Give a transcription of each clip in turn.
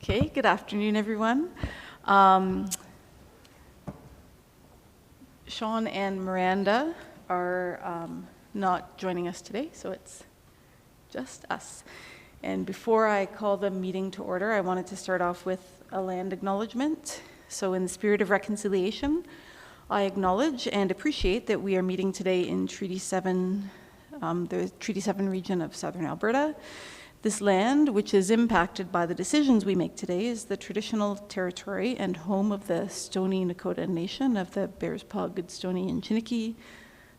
Okay, good afternoon, everyone. Sean and Miranda are not joining us today, so it's just us. And before I call the meeting to order, I wanted to start off with a land acknowledgement. So in the spirit of reconciliation, I acknowledge and appreciate that we are meeting today in Treaty 7, the Treaty 7 region of southern Alberta. This land, which is impacted by the decisions we make today, is the traditional territory and home of the Stoney Nakoda Nation of the Bearspaw, Goodstoney, and Chiniki,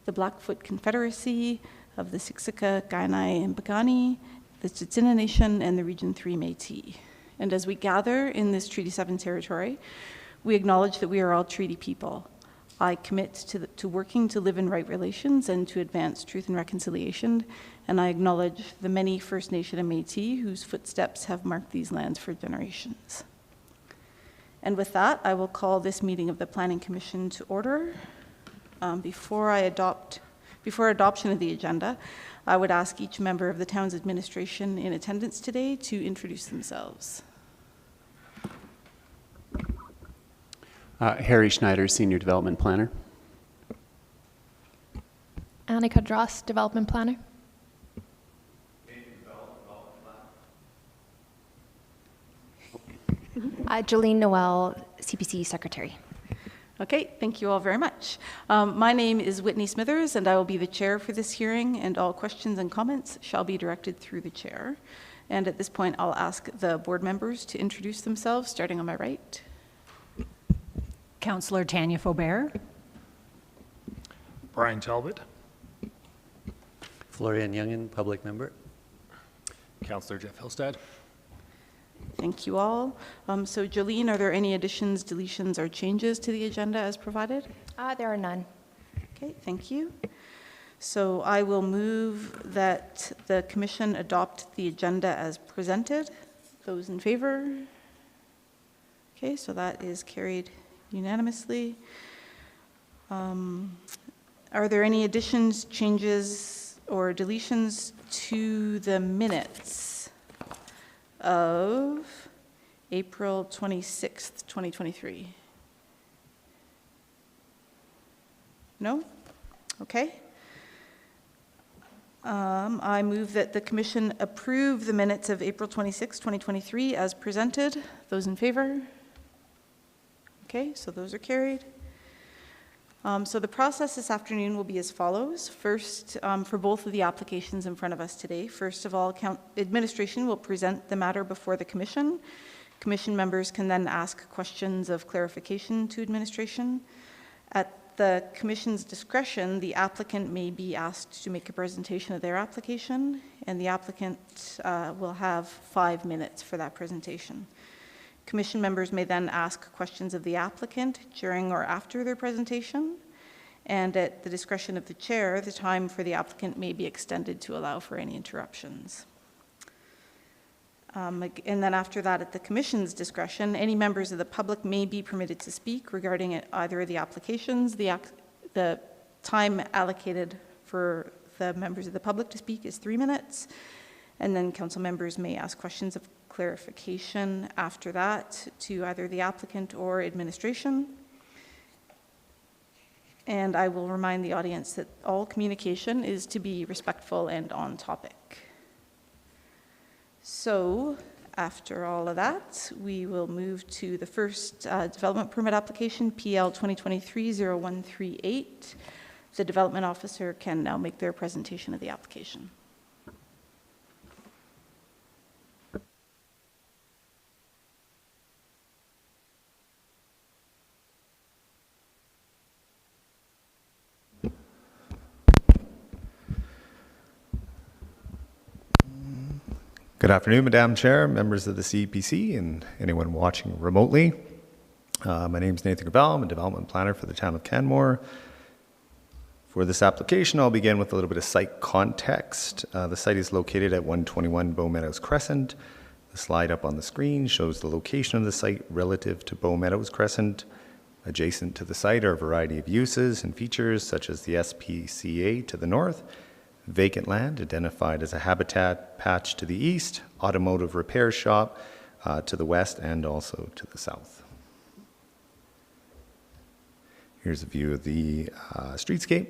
the Blackfoot Confederacy of the Siksika, Kainai, and Piikani, the Tsuut'ina Nation, and the Region 3 Métis. And as we gather in this Treaty 7 territory, we acknowledge that we are all treaty people. I commit to working to live in right relations and to advance truth and reconciliation, and I acknowledge the many First Nation and Métis whose footsteps have marked these lands for generations. And with that, I will call this meeting of the Planning Commission to order. Before adoption of the agenda, I would ask each member of the town's administration in attendance today to introduce themselves. Harry Schneider, Senior Development Planner. Annika Dross, Development Planner. Jolene Noel, CPC Secretary. Okay, thank you all very much. My name is Whitney Smithers, and I will be the chair for this hearing, and all questions and comments shall be directed through the chair. And at this point, I'll ask the board members to introduce themselves, starting on my right. Councillor Tanya Faubert. Brian Talbot. Florian Youngin, public member. Councillor Jeff Hillstead. Thank you all. So Jolene, are there any additions, deletions, or changes to the agenda as provided? There are none. Okay, thank you. So I will move that the commission adopt the agenda as presented. Those in favor? Okay, so that is carried unanimously. Are there any additions, changes, or deletions to the minutes of April 26th, 2023? No? Okay. I move that the commission approve the minutes of April 26th, 2023 as presented. Those in favor? Okay, so those are carried. So the process this afternoon will be as follows. First, for both of the applications in front of us today, first of all, administration will present the matter before the commission. Commission members can then ask questions of clarification to administration. At the commission's discretion, the applicant may be asked to make a presentation of their application, and the applicant will have 5 minutes for that presentation. Commission members may then ask questions of the applicant during or after their presentation, and at the discretion of the chair, the time for the applicant may be extended to allow for any interruptions. And then after that, at the commission's discretion, any members of the public may be permitted to speak regarding either the applications. The time allocated for the members of the public to speak is 3 minutes, and then council members may ask questions of clarification after that to either the applicant or administration. And I will remind the audience that all communication is to be respectful and on topic. So after all of that, we will move to the first development permit application, PL 2023-0138. The development officer can now make their presentation of the application. Good afternoon, Madam Chair, members of the CEPC, and anyone watching remotely. My name is Nathan Gravel. I'm a development planner for the town of Canmore. For this application, I'll begin with a little bit of site context. The site is located at 121 Bow Meadows Crescent. The slide up on the screen shows the location of the site relative to Bow Meadows Crescent. Adjacent to the site are a variety of uses and features, such as the SPCA to the north, vacant land identified as a habitat patch to the east, automotive repair shop, to the west and also to the south. Here's a view of the streetscape.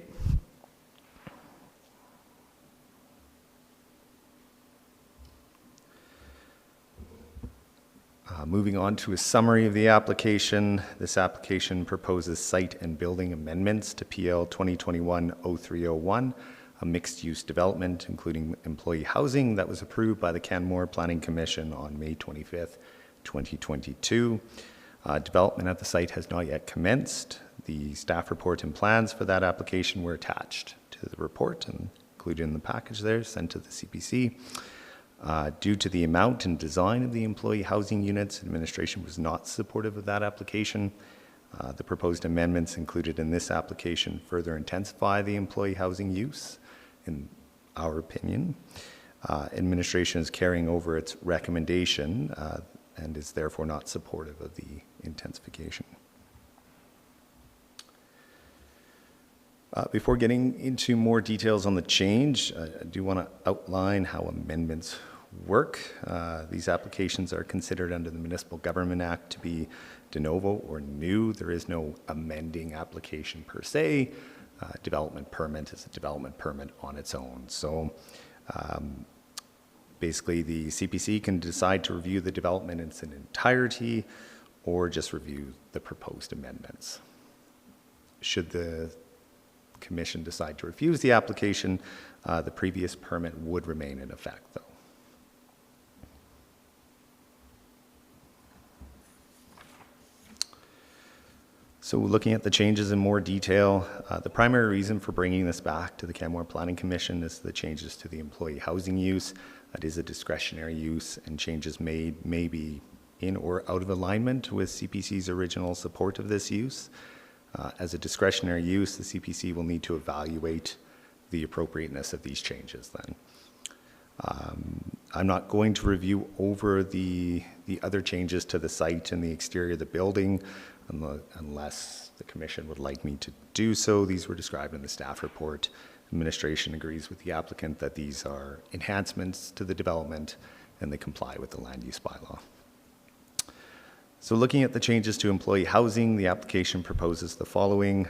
Moving on to a summary of the application. This application proposes site and building amendments to PL 2021-0301, a mixed-use development including employee housing that was approved by the Canmore Planning Commission on May 25th, 2022. Development at the site has not yet commenced. The staff report and plans for that application were attached to the report and included in the package there, sent to the CPC. Due to the amount and design of the employee housing units, administration was not supportive of that application. The proposed amendments included in this application further intensify the employee housing use, in our opinion. Administration is carrying over its recommendation and is therefore not supportive of the intensification. Before getting into more details on the change, I do want to outline how amendments work. These applications are considered under the Municipal Government Act to be de novo or new. There is no amending application per se. Development permit is a development permit on its own. So basically the CPC can decide to review the development in its entirety or just review the proposed amendments. Should the Commission decide to refuse the application, the previous permit would remain in effect, though. So looking at the changes in more detail, the primary reason for bringing this back to the Canmore Planning Commission is the changes to the employee housing use. That is a discretionary use, and changes made may be in or out of alignment with CPC's original support of this use. As a discretionary use, the CPC will need to evaluate the appropriateness of these changes then. I'm not going to review over the other changes to the site and the exterior of the building unless the Commission would like me to do so. These were described in the staff report. Administration agrees with the applicant that these are enhancements to the development and they comply with the land use bylaw. So looking at the changes to employee housing, the application proposes the following: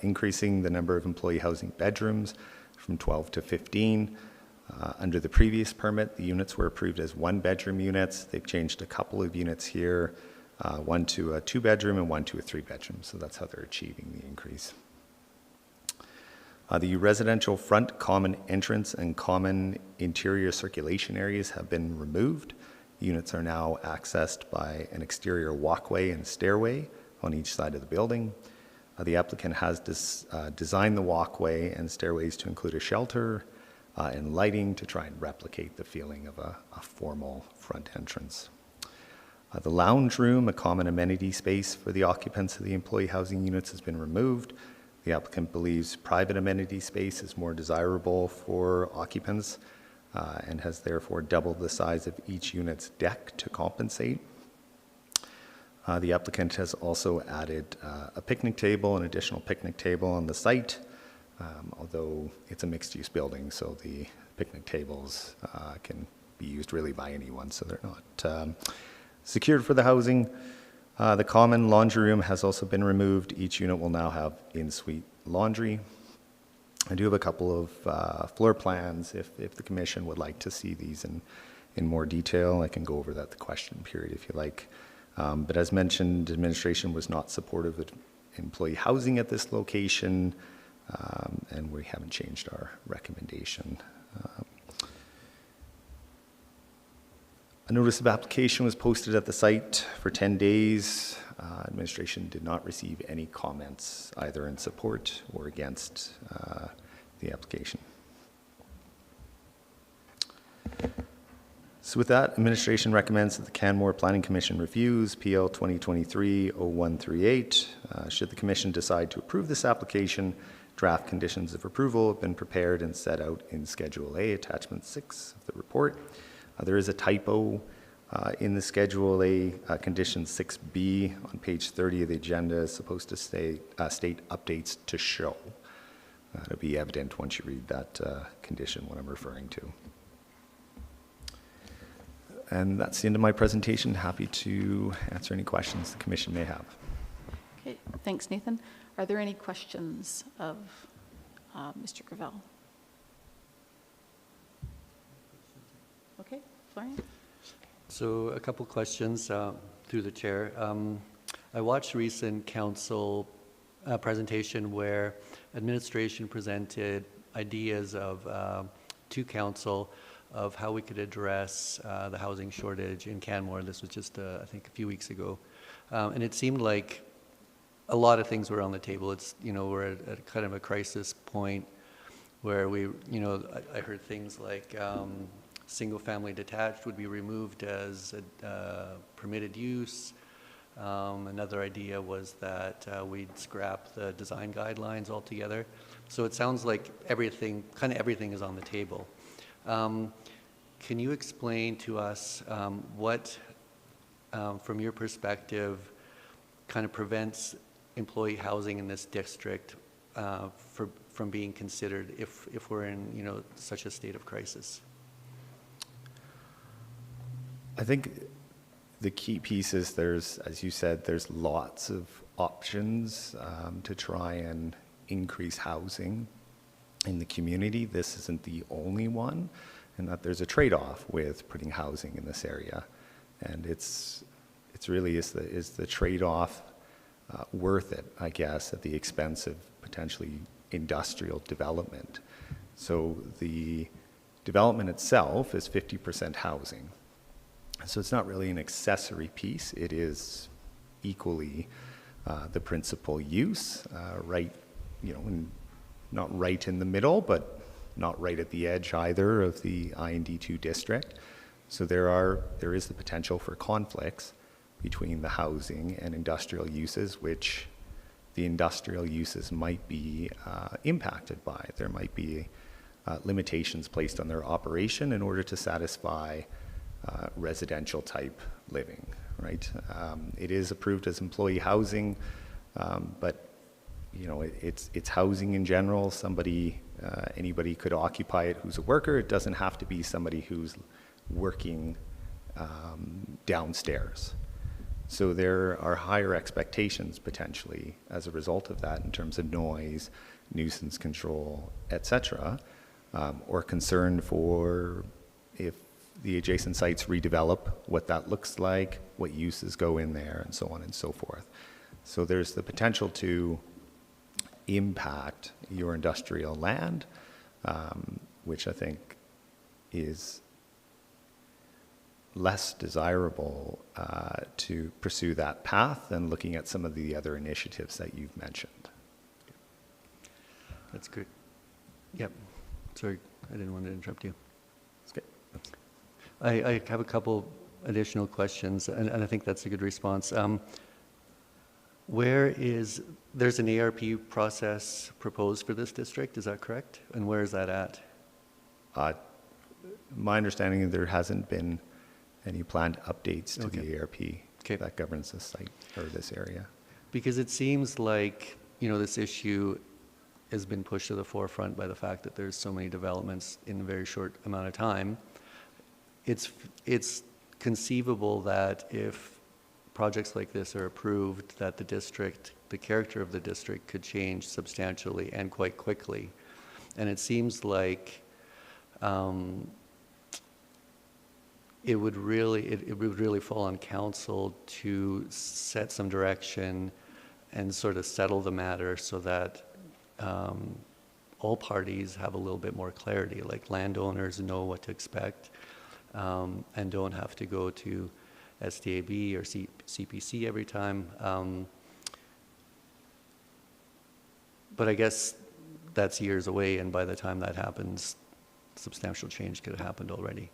increasing the number of employee housing bedrooms from 12 to 15. Under the previous permit, the units were approved as one-bedroom units. They've changed a couple of units here, one to a two-bedroom and one to a three-bedroom. So that's how they're achieving the increase. The residential front common entrance and common interior circulation areas have been removed. Units are now accessed by an exterior walkway and stairway on each side of the building. The applicant has designed the walkway and stairways to include a shelter and lighting to try and replicate the feeling of a formal front entrance. The lounge room, a common amenity space for the occupants of the employee housing units, has been removed. The applicant believes private amenity space is more desirable for occupants and has therefore doubled the size of each unit's deck to compensate. The applicant has also added a picnic table, an additional picnic table on the site, although it's a mixed-use building, so the picnic tables can be used really by anyone, so they're not secured for the housing. The common laundry room has also been removed. Each unit will now have in-suite laundry. I do have a couple of floor plans if the Commission would like to see these in more detail. I can go over that at the question period if you like. But as mentioned, administration was not supportive of employee housing at this location, and we haven't changed our recommendation. A notice of application was posted at the site for 10 days. Administration did not receive any comments either in support or against the application. So with that, administration recommends that the Canmore Planning Commission refuse PL 2023-0138. Should the Commission decide to approve this application, draft conditions of approval have been prepared and set out in Schedule A, Attachment 6 of the report. There is a typo in the Schedule A. Condition 6B on page 30 of the agenda is supposed to state updates to show. It'll be evident once you read that condition what I'm referring to. and that's the end of my presentation. Happy to answer any questions the commission may have. Okay, thanks, Nathan. Are there any questions of Mr. Gravel? Okay, Florian? So a couple questions through the chair. I watched a recent council presentation where administration presented ideas to council of how we could address the housing shortage in Canmore. This was just, I think, a few weeks ago. And it seemed like a lot of things were on the table. It's, we're at kind of a crisis point where I heard things like single-family detached would be removed as a permitted use. Another idea was that we'd scrap the design guidelines altogether. So it sounds like everything is on the table. Can you explain to us what, from your perspective, kind of prevents employee housing in this district from being considered if we're in such a state of crisis? I think the key piece is as you said, there's lots of options to try and increase housing in the community. This isn't the only one, and that there's a trade-off with putting housing in this area, and it's really is the trade-off worth it, I guess, at the expense of potentially industrial development. So the development itself is 50% housing. So it's not really an accessory piece. It is equally the principal use, not right in the middle, but not right at the edge either of the IND2 district. So there is the potential for conflicts between the housing and industrial uses, which the industrial uses might be impacted by. There might be limitations placed on their operation in order to satisfy residential type living, right? It is approved as employee housing, but it's housing in general. Anybody could occupy it who's a worker. It doesn't have to be somebody who's working downstairs. So there are higher expectations potentially as a result of that in terms of noise, nuisance control, etc., or concern for if the adjacent sites redevelop, what that looks like, what uses go in there, and so on and so forth. So there's the potential to impact your industrial land, which I think is less desirable to pursue that path than looking at some of the other initiatives that you've mentioned. That's good. Yep. Sorry, I didn't want to interrupt you. That's good. I have a couple additional questions, and I think that's a good response. There's an ARP process proposed for this district, is that correct? And where is that at? My understanding is there hasn't been any planned updates to the ARP that governs this site or this area. Because it seems like, this issue has been pushed to the forefront by the fact that there's so many developments in a very short amount of time. It's conceivable that if projects like this are approved, that the character of the district could change substantially and quite quickly. And it seems like it would really fall on council to set some direction and sort of settle the matter so that all parties have a little bit more clarity, like landowners know what to expect and don't have to go to SDAB or CPC every time. But I guess that's years away, and by the time that happens, substantial change could have happened already.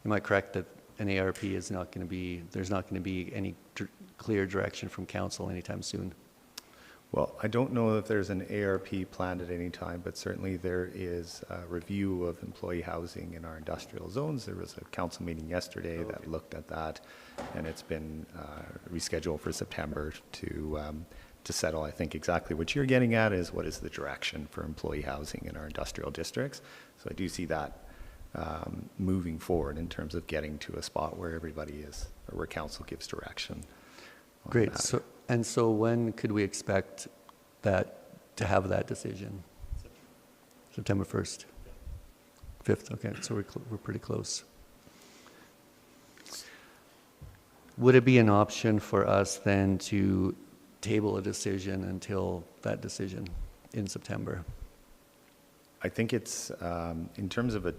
Am I correct that an ARP is not going to be, there's not going to be any clear direction from council anytime soon? Well, I don't know if there's an ARP planned at any time, but certainly there is a review of employee housing in our industrial zones. There was a council meeting yesterday that looked at that, and it's been rescheduled for September to settle. I think exactly what you're getting at is what is the direction for employee housing in our industrial districts. So I do see that moving forward in terms of getting to a spot where everybody is, or where council gives direction. On Great. that. So when could we expect to have that decision? September 1st? 5th, okay, so we're pretty close. Would it be an option for us then to table a decision until that decision in September? I think it's, in terms of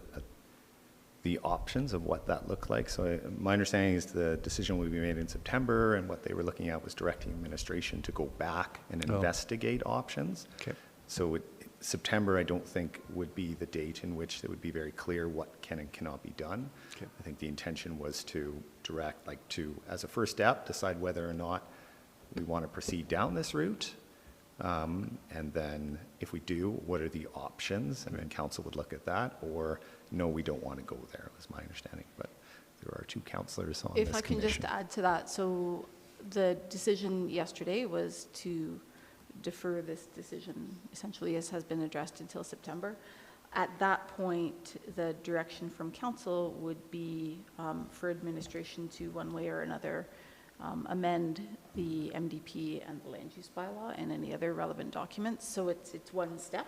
the options of what that looked like. So my understanding is the decision will be made in September, and what they were looking at was directing administration to go back and investigate options. Okay. So September, I don't think, would be the date in which it would be very clear what can and cannot be done. Okay. I think the intention was to direct, as a first step, decide whether or not we want to proceed down this route. And then if we do, what are the options? And then council would look at that, or no, we don't want to go there, was my understanding. But there are two councillors on this If I can commission. just add to that, so the decision yesterday was to defer this decision, essentially, as has been addressed, until September. At that point, the direction from council would be for administration to, one way or another, amend the MDP and the land use bylaw and any other relevant documents. So it's one step,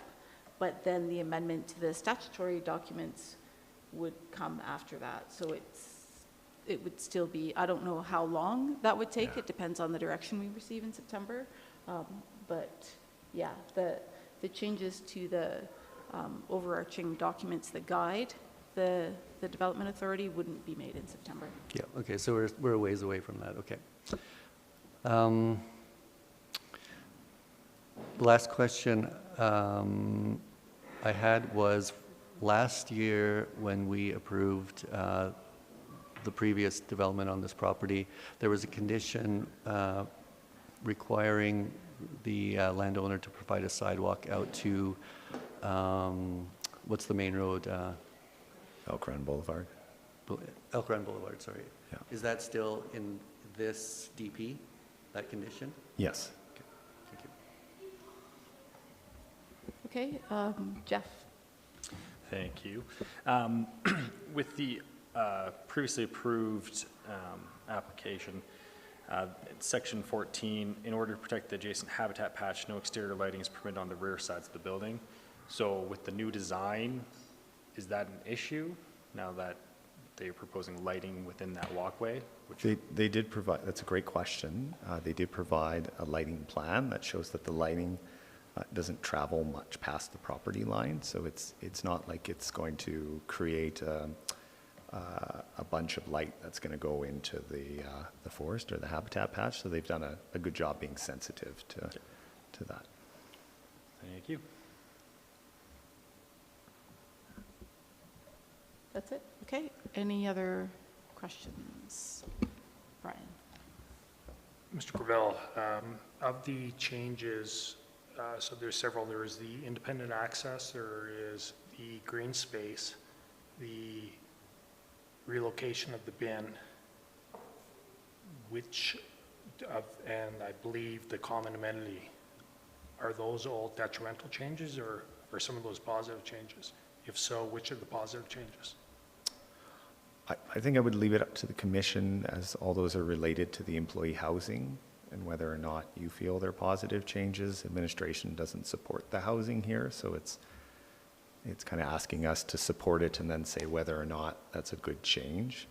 but then the amendment to the statutory documents would come after that. So it would still be, I don't know how long that would take. It depends on the direction we receive in September. But yeah, the changes to the overarching documents that guide the development authority wouldn't be made in September. Yeah, okay, so we're a ways away from that, okay. Last question I had was, last year when we approved the previous development on this property, there was a condition requiring the landowner to provide a sidewalk out to, what's the main road? Elk Run Boulevard. Elk Run Boulevard, sorry. Yeah. Is that still in this DP, that condition? Yes. Okay, thank you. Okay, Jeff. Thank you. With the previously approved application, Section 14, in order to protect the adjacent habitat patch, no exterior lighting is permitted on the rear sides of the building. So with the new design, is that an issue now that they're proposing lighting within that walkway? They did provide, that's a great question. They did provide a lighting plan that shows that the lighting doesn't travel much past the property line. So it's not like it's going to create a bunch of light that's going to go into the forest or the habitat patch. So they've done a good job being sensitive to that. Thank you. That's it? Okay. Any other questions? Brian. Mr. Gravel, of the changes, so there's several. There is the independent access, there is the green space, the relocation of the bin, and I believe the common amenity. Are those all detrimental changes, or are some of those positive changes? If so, which are the positive changes? I think I would leave it up to the commission, as all those are related to the employee housing, and whether or not you feel they're positive changes. Administration doesn't support the housing here, so it's kind of asking us to support it and then say whether or not that's a good change.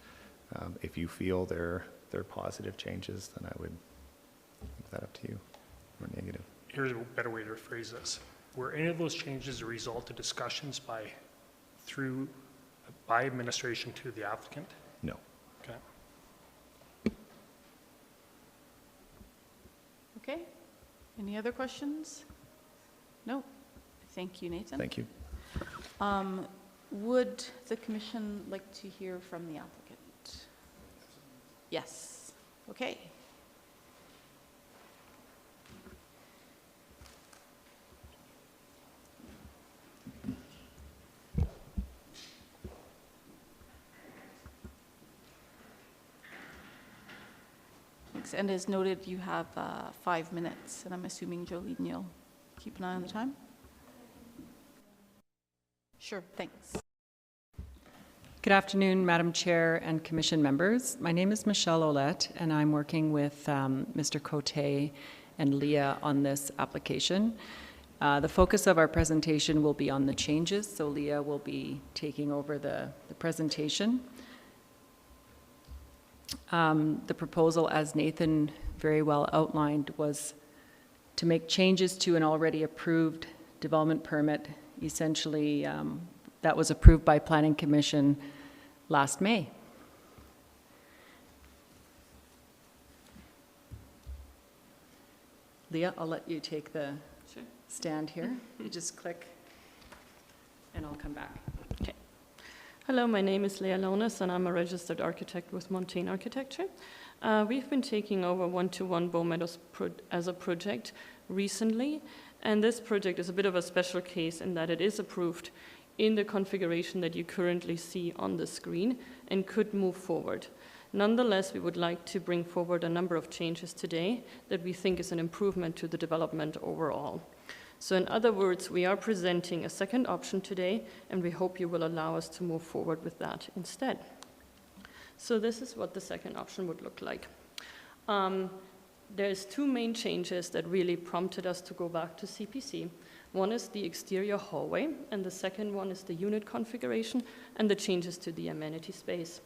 If you feel they're positive changes, then I would leave that up to you, or negative. Here's a better way to phrase this. Were any of those changes a result of discussions by administration to the applicant? No. Okay. Okay. Any other questions? No. Thank you, Nathan. Thank you. Would the commission like to hear from the applicant? Yes. Okay. Thanks. And as noted, you have 5 minutes, and I'm assuming, Jolene, you'll keep an eye on the time? Sure, thanks. Good afternoon, Madam Chair and Commission members. My name is Michelle Olette, and I'm working with Mr. Cote and Leah on this application. The focus of our presentation will be on the changes, so Leah will be taking over the presentation. The proposal, as Nathan very well outlined, was to make changes to an already approved development permit, essentially that was approved by Planning Commission last May. Leah, I'll let you take the stand here. You just click and I'll come back. Okay. Hello, my name is Leah Lones and I'm a registered architect with Montaigne Architecture. We've been taking over 121 Bow Meadows as a project recently, and this project is a bit of a special case in that it is approved in the configuration that you currently see on the screen and could move forward. Nonetheless, we would like to bring forward a number of changes today that we think is an improvement to the development overall. So in other words, we are presenting a second option today, and we hope you will allow us to move forward with that instead. So this is what the second option would look like. There's two main changes that really prompted us to go back to CPC. One is the exterior hallway, and the second one is the unit configuration and the changes to the amenity space.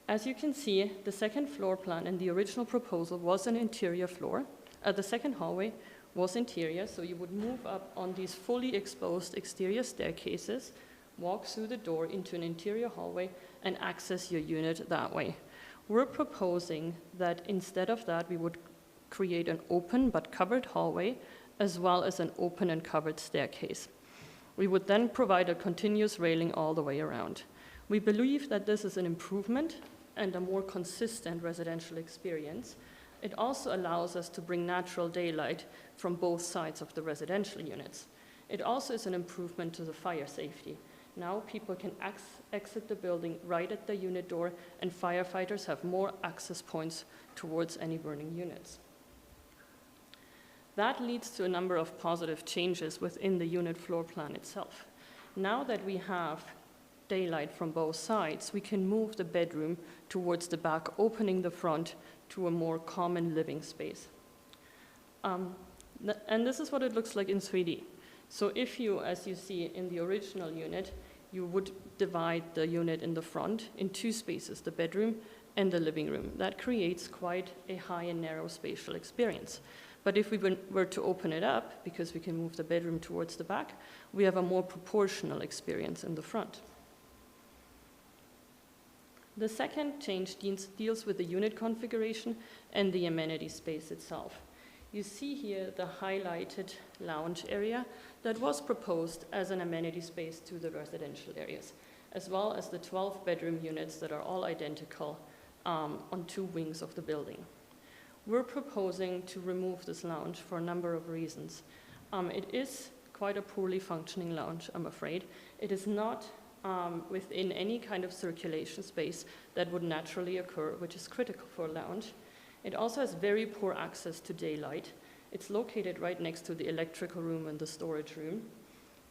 As you can see, the second floor plan in the original proposal was an interior floor. The second hallway was interior, so you would move up on these fully exposed exterior staircases, walk through the door into an interior hallway, and access your unit that way. We're proposing that instead of that, we would create an open but covered hallway, as well as an open and covered staircase. We would then provide a continuous railing all the way around. We believe that this is an improvement and a more consistent residential experience. It also allows us to bring natural daylight from both sides of the residential units. It also is an improvement to the fire safety. Now people can exit the building right at the unit door, and firefighters have more access points towards any burning units. That leads to a number of positive changes within the unit floor plan itself. Now that we have daylight from both sides, we can move the bedroom towards the back, opening the front to a more common living space. And this is what it looks like in 3D. So if you, as you see in the original unit, you would divide the unit in the front in two spaces, the bedroom and the living room. That creates quite a high and narrow spatial experience. But if we were to open it up, because we can move the bedroom towards the back, we have a more proportional experience in the front. The second change deals with the unit configuration and the amenity space itself. You see here the highlighted lounge area that was proposed as an amenity space to the residential areas, as well as the 12 bedroom units that are all identical on two wings of the building. We're proposing to remove this lounge for a number of reasons. It is quite a poorly functioning lounge, I'm afraid. It is not within any kind of circulation space that would naturally occur, which is critical for a lounge. It also has very poor access to daylight. It's located right next to the electrical room and the storage room.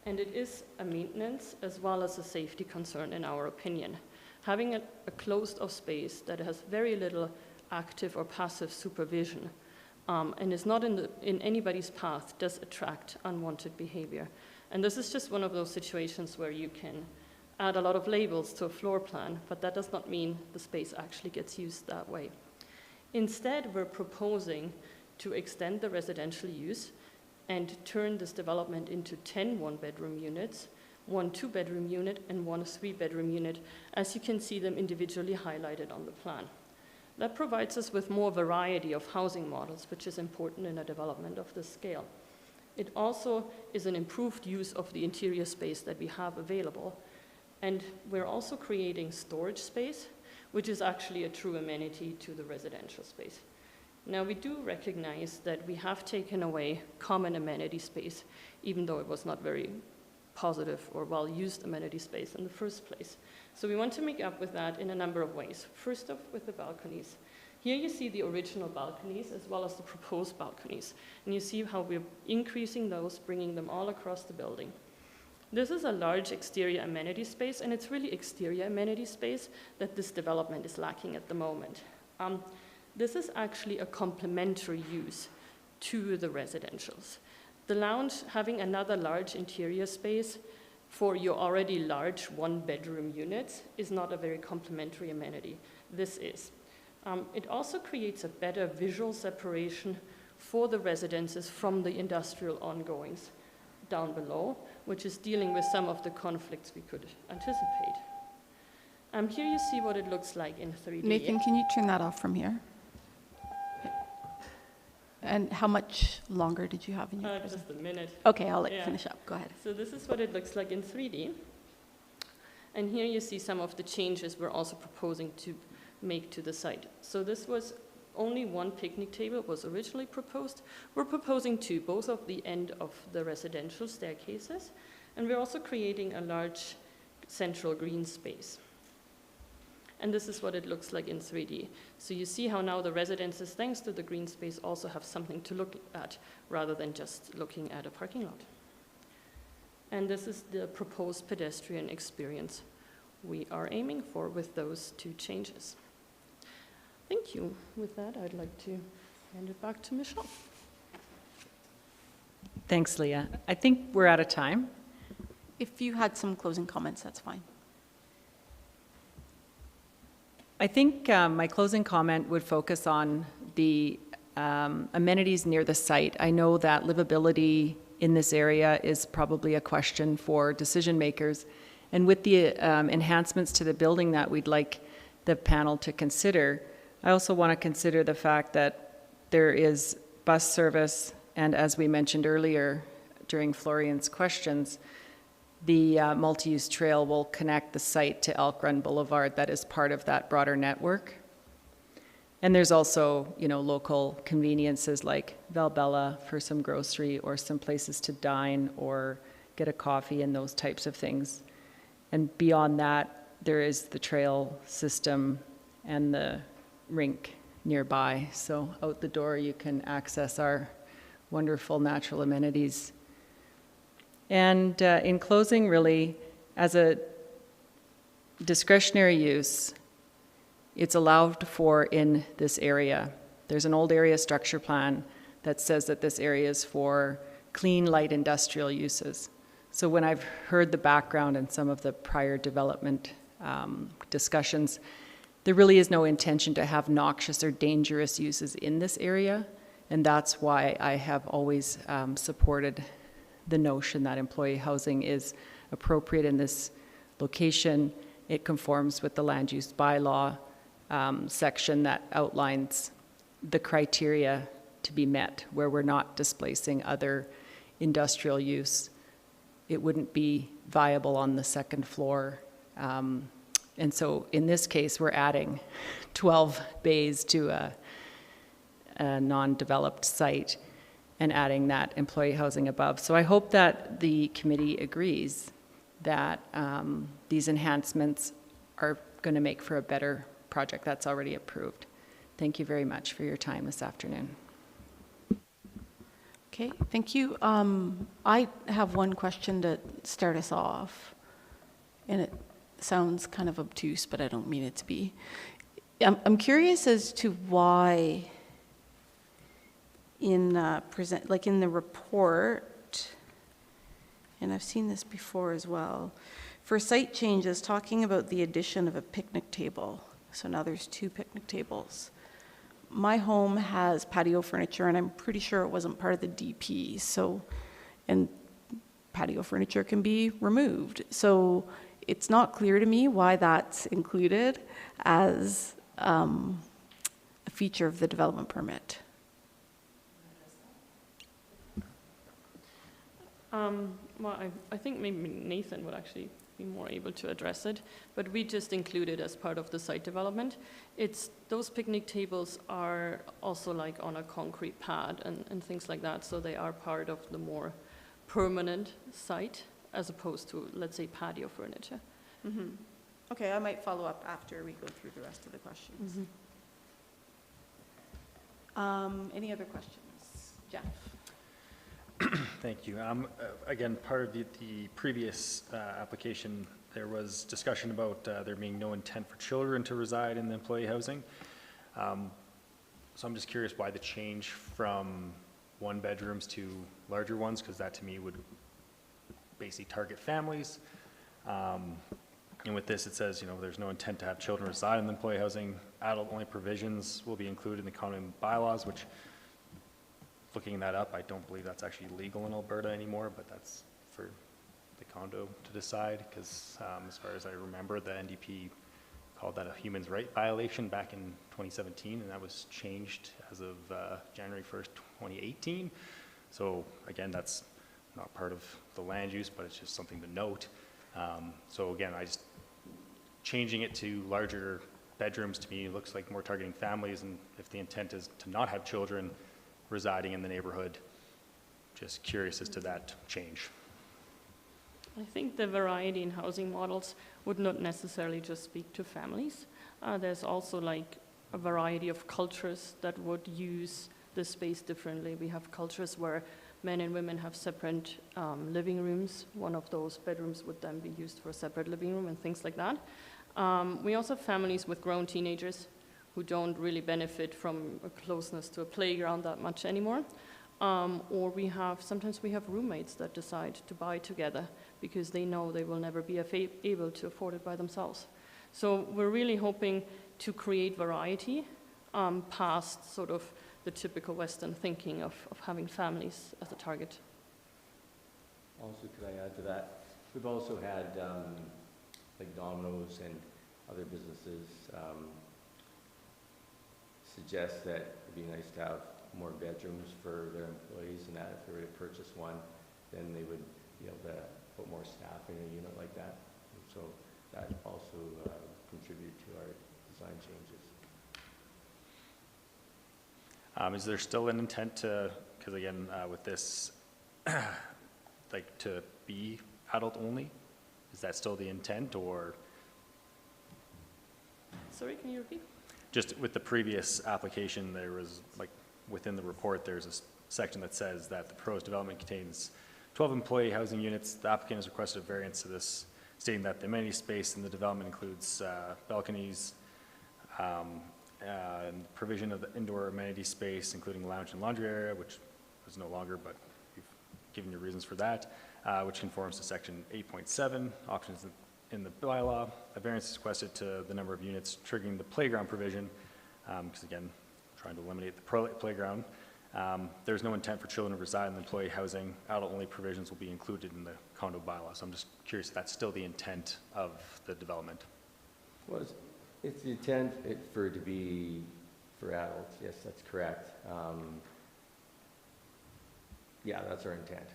And it is a maintenance as well as a safety concern in our opinion. Having a closed-off space that has very little active or passive supervision and is not in anybody's path does attract unwanted behavior. And this is just one of those situations where you can add a lot of labels to a floor plan, but that does not mean the space actually gets used that way. Instead, we're proposing to extend the residential use and turn this development into 10 one-bedroom units, one two-bedroom unit, and one three-bedroom unit, as you can see them individually highlighted on the plan. That provides us with more variety of housing models, which is important in a development of this scale. It also is an improved use of the interior space that we have available. And we're also creating storage space, which is actually a true amenity to the residential space. Now, we do recognize that we have taken away common amenity space, even though it was not very positive or well-used amenity space in the first place. So we want to make up with that in a number of ways. First off, with the balconies. Here you see the original balconies as well as the proposed balconies. And you see how we're increasing those, bringing them all across the building. This is a large exterior amenity space, and it's really exterior amenity space that this development is lacking at the moment. This is actually a complementary use to the residentials. The lounge, having another large interior space for your already large one-bedroom units, is not a very complementary amenity. This is. It also creates a better visual separation for the residences from the industrial ongoings down below, which is dealing with some of the conflicts we could anticipate. Here you see what it looks like in 3D. Nathan, can you turn that off from here? And how much longer did you have in your Just a minute. Okay, I'll let you Yeah. finish up. Go ahead. So this is what it looks like in 3D. And here you see some of the changes we're also proposing to make to the site. So this was only one picnic table was originally proposed. We're proposing two, both of the end of the residential staircases. And we're also creating a large central green space. And this is what it looks like in 3D. So you see how now the residences, thanks to the green space, also have something to look at rather than just looking at a parking lot. And this is the proposed pedestrian experience we are aiming for with those two changes. Thank you. With that, I'd like to hand it back to Michelle. Thanks, Leah. I think we're out of time. If you had some closing comments, that's fine. I think my closing comment would focus on the amenities near the site. I know that livability in this area is probably a question for decision makers. And with the enhancements to the building that we'd like the panel to consider, I also want to consider the fact that there is bus service, and as we mentioned earlier during Florian's questions, the multi-use trail will connect the site to Elk Run Boulevard that is part of that broader network. And there's also, local conveniences like Valbella for some grocery or some places to dine or get a coffee and those types of things. And beyond that, there is the trail system and the rink nearby. So out the door, you can access our wonderful natural amenities. And in closing, really, as a discretionary use, it's allowed for in this area. There's an old area structure plan that says that this area is for clean, light industrial uses. So when I've heard the background and some of the prior development discussions, there really is no intention to have noxious or dangerous uses in this area. And that's why I have always supported the notion that employee housing is appropriate in this location. It conforms with the land use bylaw section that outlines the criteria to be met, where we're not displacing other industrial use. It wouldn't be viable on the second floor. And so in this case, we're adding 12 bays to a non-developed site and adding that employee housing above. So I hope that the committee agrees that these enhancements are going to make for a better project that's already approved. Thank you very much for your time this afternoon. Okay, thank you. I have one question to start us off, and it sounds kind of obtuse, but I don't mean it to be. I'm curious as to why in the report, and I've seen this before as well, for site changes, talking about the addition of a picnic table. So now there's 2 picnic tables. My home has patio furniture, and I'm pretty sure it wasn't part of the DP. So, and patio furniture can be removed. So it's not clear to me why that's included as a feature of the development permit. Well, I think maybe Nathan would actually be more able to address it, but we just include it as part of the site development. Those picnic tables are also like on a concrete pad and things like that, so they are part of the more permanent site as opposed to, let's say, patio furniture. Mm-hmm. Okay, I might follow up after we go through the rest of the questions. Mm-hmm. Any other questions? Jeff? Thank you. Again, part of the previous application, there was discussion about there being no intent for children to reside in the employee housing. So I'm just curious why the change from 1 bedrooms to larger ones, because that to me would basically target families. And with this, it says, there's no intent to have children reside in the employee housing. Adult-only provisions will be included in the condo bylaws, which, looking that up, I don't believe that's actually legal in Alberta anymore, but that's for the condo to decide, because as far as I remember, the NDP called that a human rights violation back in 2017, and that was changed as of January 1st, 2018. So again, that's not part of the land use, but it's just something to note. So again, changing it to larger bedrooms to me looks like more targeting families, and if the intent is to not have children residing in the neighborhood, just curious as to that change. I think the variety in housing models would not necessarily just speak to families. There's also like a variety of cultures that would use the space differently. We have cultures where men and women have separate living rooms. One of those bedrooms would then be used for a separate living room and things like that. We also have families with grown teenagers who don't really benefit from a closeness to a playground that much anymore. Or sometimes we have roommates that decide to buy together because they know they will never be able to afford it by themselves. So we're really hoping to create variety past sort of the typical Western thinking of having families as a target. Also, could I add to that? We've also had like Domino's and other businesses suggest that it'd be nice to have more bedrooms for their employees, and that if they were to purchase one, then they would be able to put more staff in a unit like that. And so that also contributed to our design changes. Is there still an intent to, because again, with this, like to be adult only? Is that still the intent, or? Sorry, can you repeat? Just with the previous application, there was like, within the report, there's a section that says that the proposed development contains 12 employee housing units. The applicant has requested a variance to this, stating that the amenity space in the development includes balconies, and provision of the indoor amenity space, including lounge and laundry area, which is no longer, but you've given your reasons for that, which conforms to section 8.7, options in the bylaw. A variance is requested to the number of units triggering the playground provision, because again, trying to eliminate the playground. There's no intent for children to reside in the employee housing. Adult-only provisions will be included in the condo bylaw. So I'm just curious if that's still the intent of the development. Well, it's the intent for it to be for adults. Yes, that's correct. Yeah, that's our intent.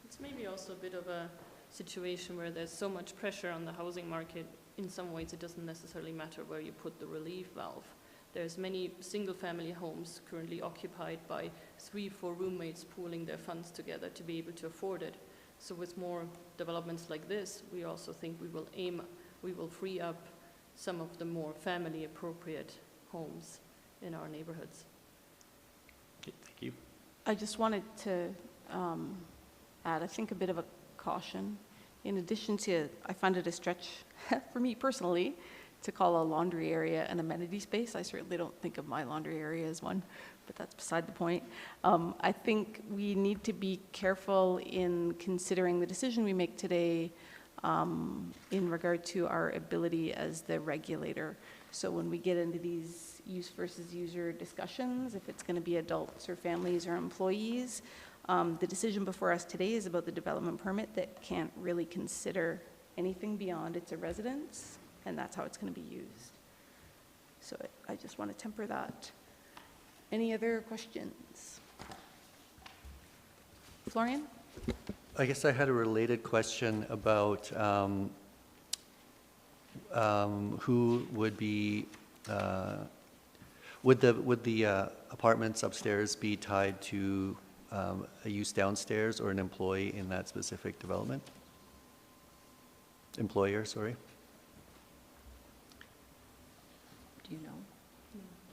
It's maybe also a bit of a situation where there's so much pressure on the housing market. In some ways, it doesn't necessarily matter where you put the relief valve. There's many single-family homes currently occupied by 3-4 roommates pooling their funds together to be able to afford it. So with more developments like this, we also think we will free up some of the more family-appropriate homes in our neighborhoods. Okay, thank you. I just wanted to add, I think, a bit of a caution. In addition to, I find it a stretch for me personally to call a laundry area an amenity space. I certainly don't think of my laundry area as one, but that's beside the point. I think we need to be careful in considering the decision we make today in regard to our ability as the regulator. So when we get into these use versus user discussions, if it's going to be adults or families or employees, the decision before us today is about the development permit that can't really consider anything beyond it's a residence, and that's how it's going to be used. So I just want to temper that. Any other questions? Florian? I guess I had a related question about who would be, would the apartments upstairs be tied to a use downstairs or an employee in that specific development? Employer, sorry. Do you know?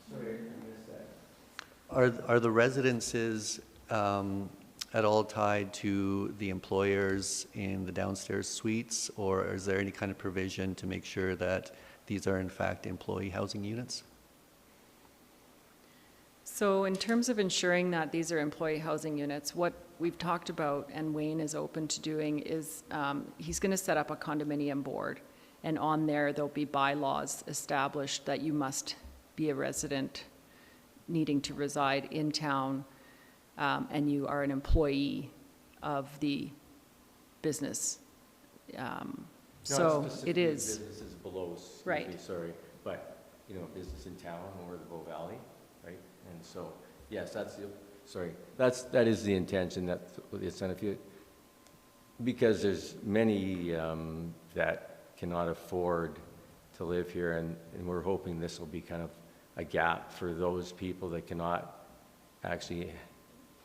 Sorry, I missed that. Are the residences at all tied to the employers in the downstairs suites, or is there any kind of provision to make sure that these are in fact employee housing units? So in terms of ensuring that these are employee housing units, what we've talked about and Wayne is open to doing is he's going to set up a condominium board, and on there there'll be bylaws established that you must be a resident needing to reside in town, and you are an employee of the business. So it is. Businesses below, Right. sorry, but, you know, business in town or the Bow Valley, right? And so, yes, that is the intention, that's the incentive. Because there's many that cannot afford to live here, and we're hoping this will be kind of a gap for those people that cannot actually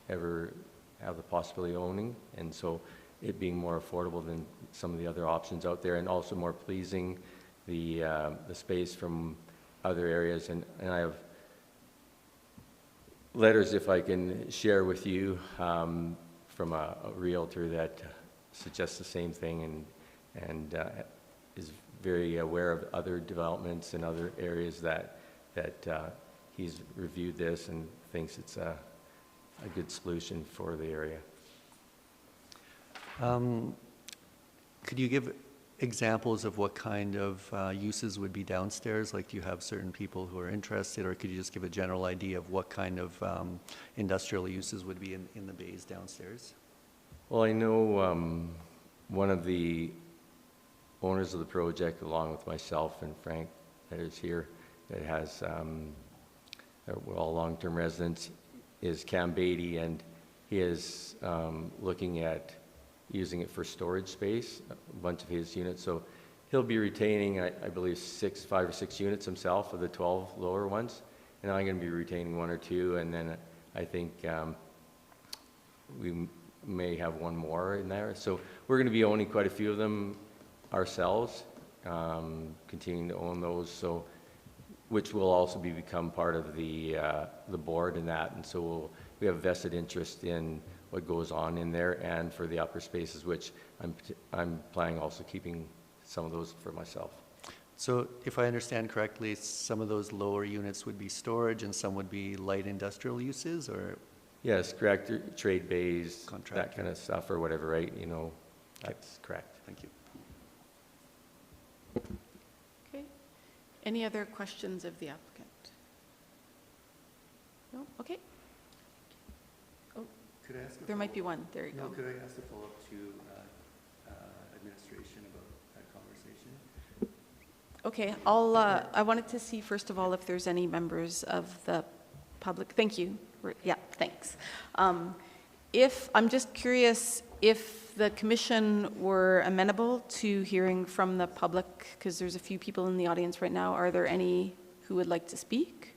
ever have the possibility of owning, and so it being more affordable than some of the other options out there, and also more pleasing the space from other areas. And I have letters, if I can share with you, from a realtor that suggests the same thing, and is very aware of other developments in other areas that he's reviewed this and thinks it's a good solution for the area. Could you give examples of what kind of uses would be downstairs? Like, do you have certain people who are interested, or could you just give a general idea of what kind of industrial uses would be in the bays downstairs? Well, I know one of the owners of the project, along with myself and Frank, that is here, that has, we're all long-term residents, is Cam Beatty, and he is looking at using it for storage space, a bunch of his units. So he'll be retaining, I believe, 5 or 6 units himself of the 12 lower ones, and I'm going to be retaining 1 or 2, and then I think we may have 1 more in there. So we're going to be owning quite a few of them ourselves, continuing to own those, so which will also become part of the board and that, and so we have vested interest in what goes on in there, and for the upper spaces, which I'm planning also keeping some of those for myself. So if I understand correctly, some of those lower units would be storage and some would be light industrial uses, or? Yes, correct. Trade bays, Contractor. that kind of stuff, or whatever, right? You know, that's correct. Thank you. Okay. Any other questions of the applicant? No? Okay. Could I ask There might be one. There you go. Could I ask a follow-up to administration about that conversation? Okay, I wanted to see, first of all, if there's any members of the public. Thank you. Yeah, thanks. I'm just curious if the commission were amenable to hearing from the public, because there's a few people in the audience right now. Are there any who would like to speak?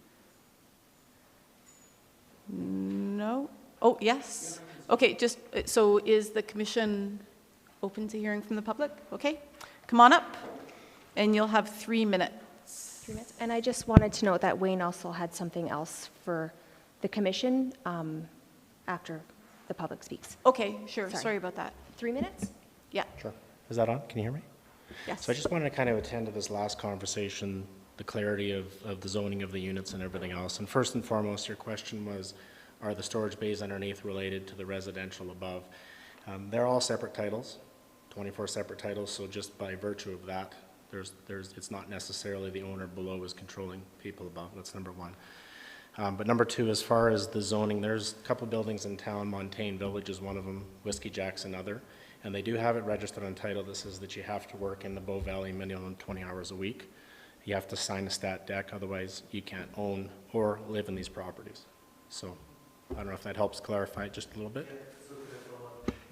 No? Oh, yes. Okay, so is the commission open to hearing from the public? Okay, come on up, and you'll have 3 minutes. 3 minutes. And I just wanted to note that Wayne also had something else for the commission after the public speaks. Okay, sure. Sorry about that. 3 minutes? Yeah. Sure. Is that on? Can you hear me? Yes. So I just wanted to kind of attend to this last conversation, the clarity of the zoning of the units and everything else. And first and foremost, your question was, are the storage bays underneath related to the residential above? They're all separate titles, 24 separate titles, so just by virtue of that, it's not necessarily the owner below is controlling people above. That's number one. But number two, as far as the zoning, there's a couple buildings in town. Montaigne Village is one of them, Whiskey Jack's another, and they do have it registered on title that says that you have to work in the Bow Valley minimum 20 hours a week. You have to sign a stat deck, otherwise you can't own or live in these properties. So I don't know if that helps clarify it just a little bit.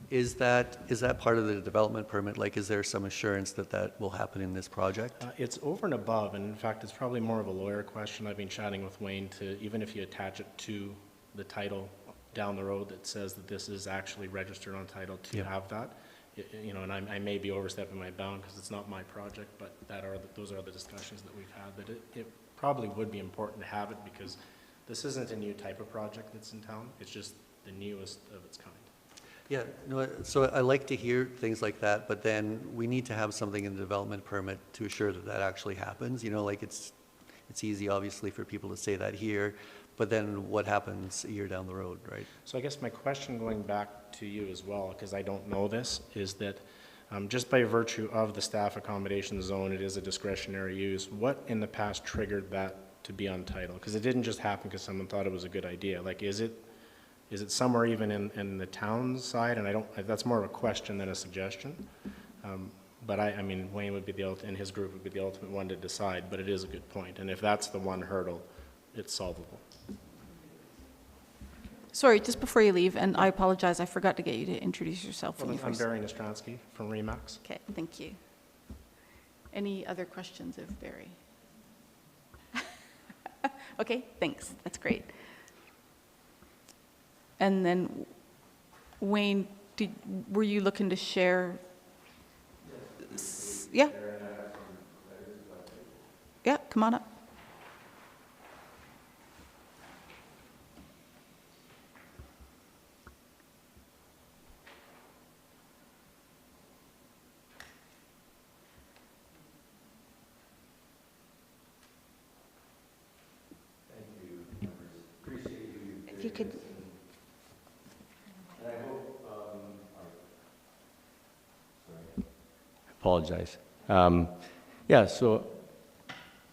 Is that part of the development permit? Like, is there some assurance that will happen in this project? It's over and above, and in fact, it's probably more of a lawyer question. I've been chatting with Wayne to, even if you attach it to the title down the road that says that this is actually registered on title to have that, you know, and I may be overstepping my bound because it's not my project, but those are the discussions that we've had, that it probably would be important to have it because this isn't a new type of project that's in town. It's just the newest of its kind. Yeah, no, so I like to hear things like that, but then we need to have something in the development permit to assure that that actually happens. You know, like it's easy, obviously, for people to say that here, but then what happens a year down the road, right? So I guess my question going back to you as well, because I don't know this, is that just by virtue of the staff accommodation zone, it is a discretionary use. What in the past triggered that to be untitled? Because it didn't just happen because someone thought it was a good idea. Like, is it somewhere even in the town side? And that's more of a question than a suggestion. But I mean, Wayne would be and his group would be the ultimate one to decide, but it is a good point. And if that's the one hurdle, it's solvable. Sorry, just before you leave, and I apologize, I forgot to get you to introduce yourself when you I'm first. Barry Nostransky from Remax. Okay, thank you. Any other questions of Barry? Okay, thanks. That's great. And then, Wayne, were you looking to share? Yeah. Yeah, come on up. If you could, Apologize. Yeah, so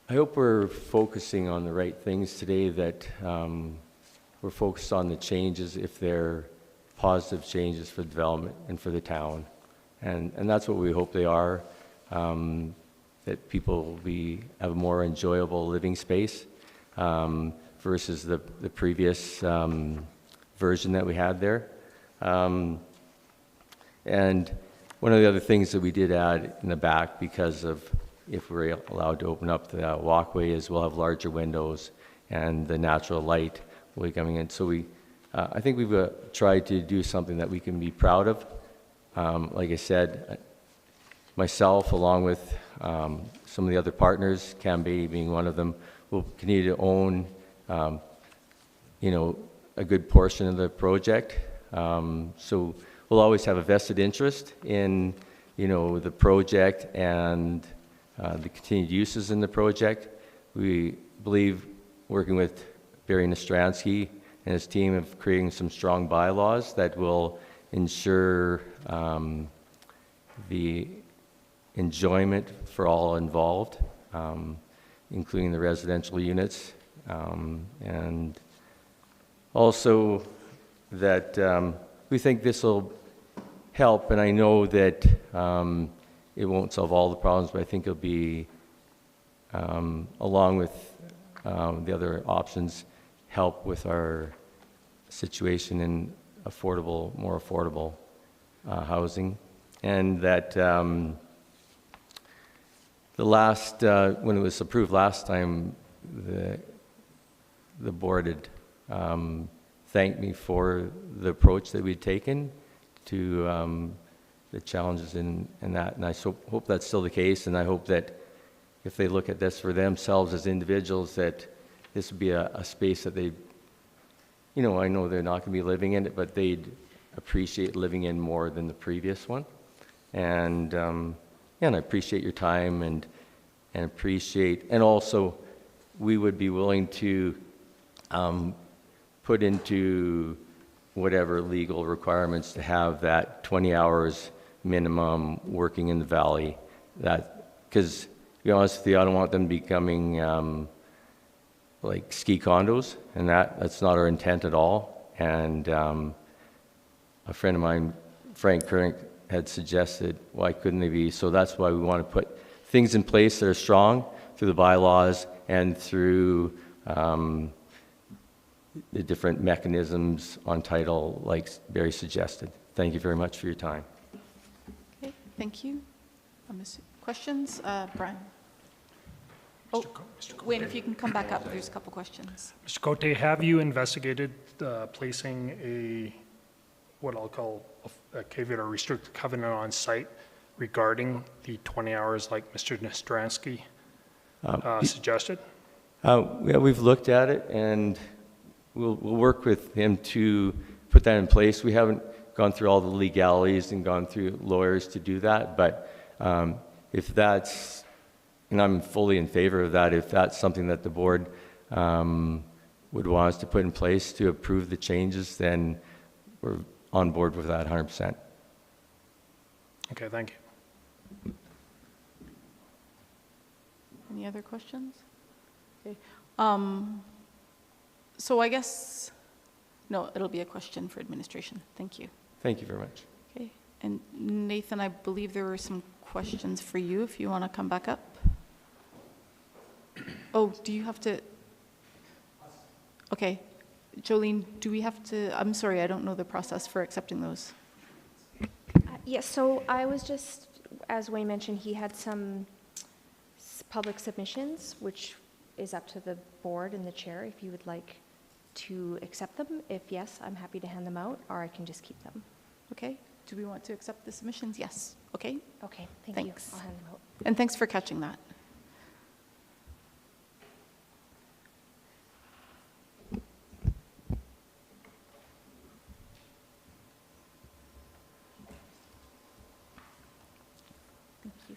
I hope we're focusing on the right things today, that we're focused on the changes, if they're positive changes for development and for the town. And that's what we hope they are, that people will have a more enjoyable living space versus the previous version that we had there. And one of the other things that we did add in the back, because of if we're allowed to open up the walkway, is we'll have larger windows and the natural light will be coming in. So I think we've tried to do something that we can be proud of. Like I said, myself, along with some of the other partners, Canmore being one of them, will continue to own, a good portion of the project. So we'll always have a vested interest in, the project and the continued uses in the project. We believe, working with Barry Nostransky and his team, of creating some strong bylaws that will ensure the enjoyment for all involved, including the residential units, and also that we think this will help, and I know that it won't solve all the problems, but I think it'll be, along with the other options, help with our situation in more affordable housing. And that when it was approved last time, the board had thanked me for the approach that we'd taken to the challenges in that, and I hope that's still the case, and I hope that if they look at this for themselves as individuals, that this would be a space that they, I know they're not going to be living in it, but they'd appreciate living in more than the previous one. And and I appreciate your time and also we would be willing to put into whatever legal requirements to have that 20 hours minimum working in the valley. Because to be honest with you, I don't want them becoming like ski condos, and that's not our intent at all. And a friend of mine, Frank Current, had suggested, why couldn't they be? So that's why we want to put things in place that are strong through the bylaws and through the different mechanisms on title, like Barry suggested. Thank you very much for your time. Okay, thank you. Questions? Brian? Oh, Wayne, if you can come back up, there's a couple questions. Mr. Cote, have you investigated placing what I'll call a caveat or restricted covenant on site regarding the 20 hours like Mr. Nostransky suggested? Yeah, we've looked at it, and we'll work with him to put that in place. We haven't gone through all the legalities and gone through lawyers to do that, but if that's, and I'm fully in favor of that, if that's something that the board would want us to put in place to approve the changes, then we're on board with that 100%. Okay, thank you. Any other questions? Okay. So I guess, no, it'll be a question for administration. Thank you. Thank you very much. Okay. And Nathan, I believe there were some questions for you if you want to come back up. Oh, do you have to? Okay. Jolene, do we have to? I'm sorry, I don't know the process for accepting those. Yes, so I was just, as Wayne mentioned, he had some public submissions, which is up to the board and the chair if you would like to accept them. If yes, I'm happy to hand them out, or I can just keep them. Okay. Do we want to accept the submissions? Yes. Okay. Okay, thank Thanks. you. I'll hand them out. And thanks for catching that. Thank you.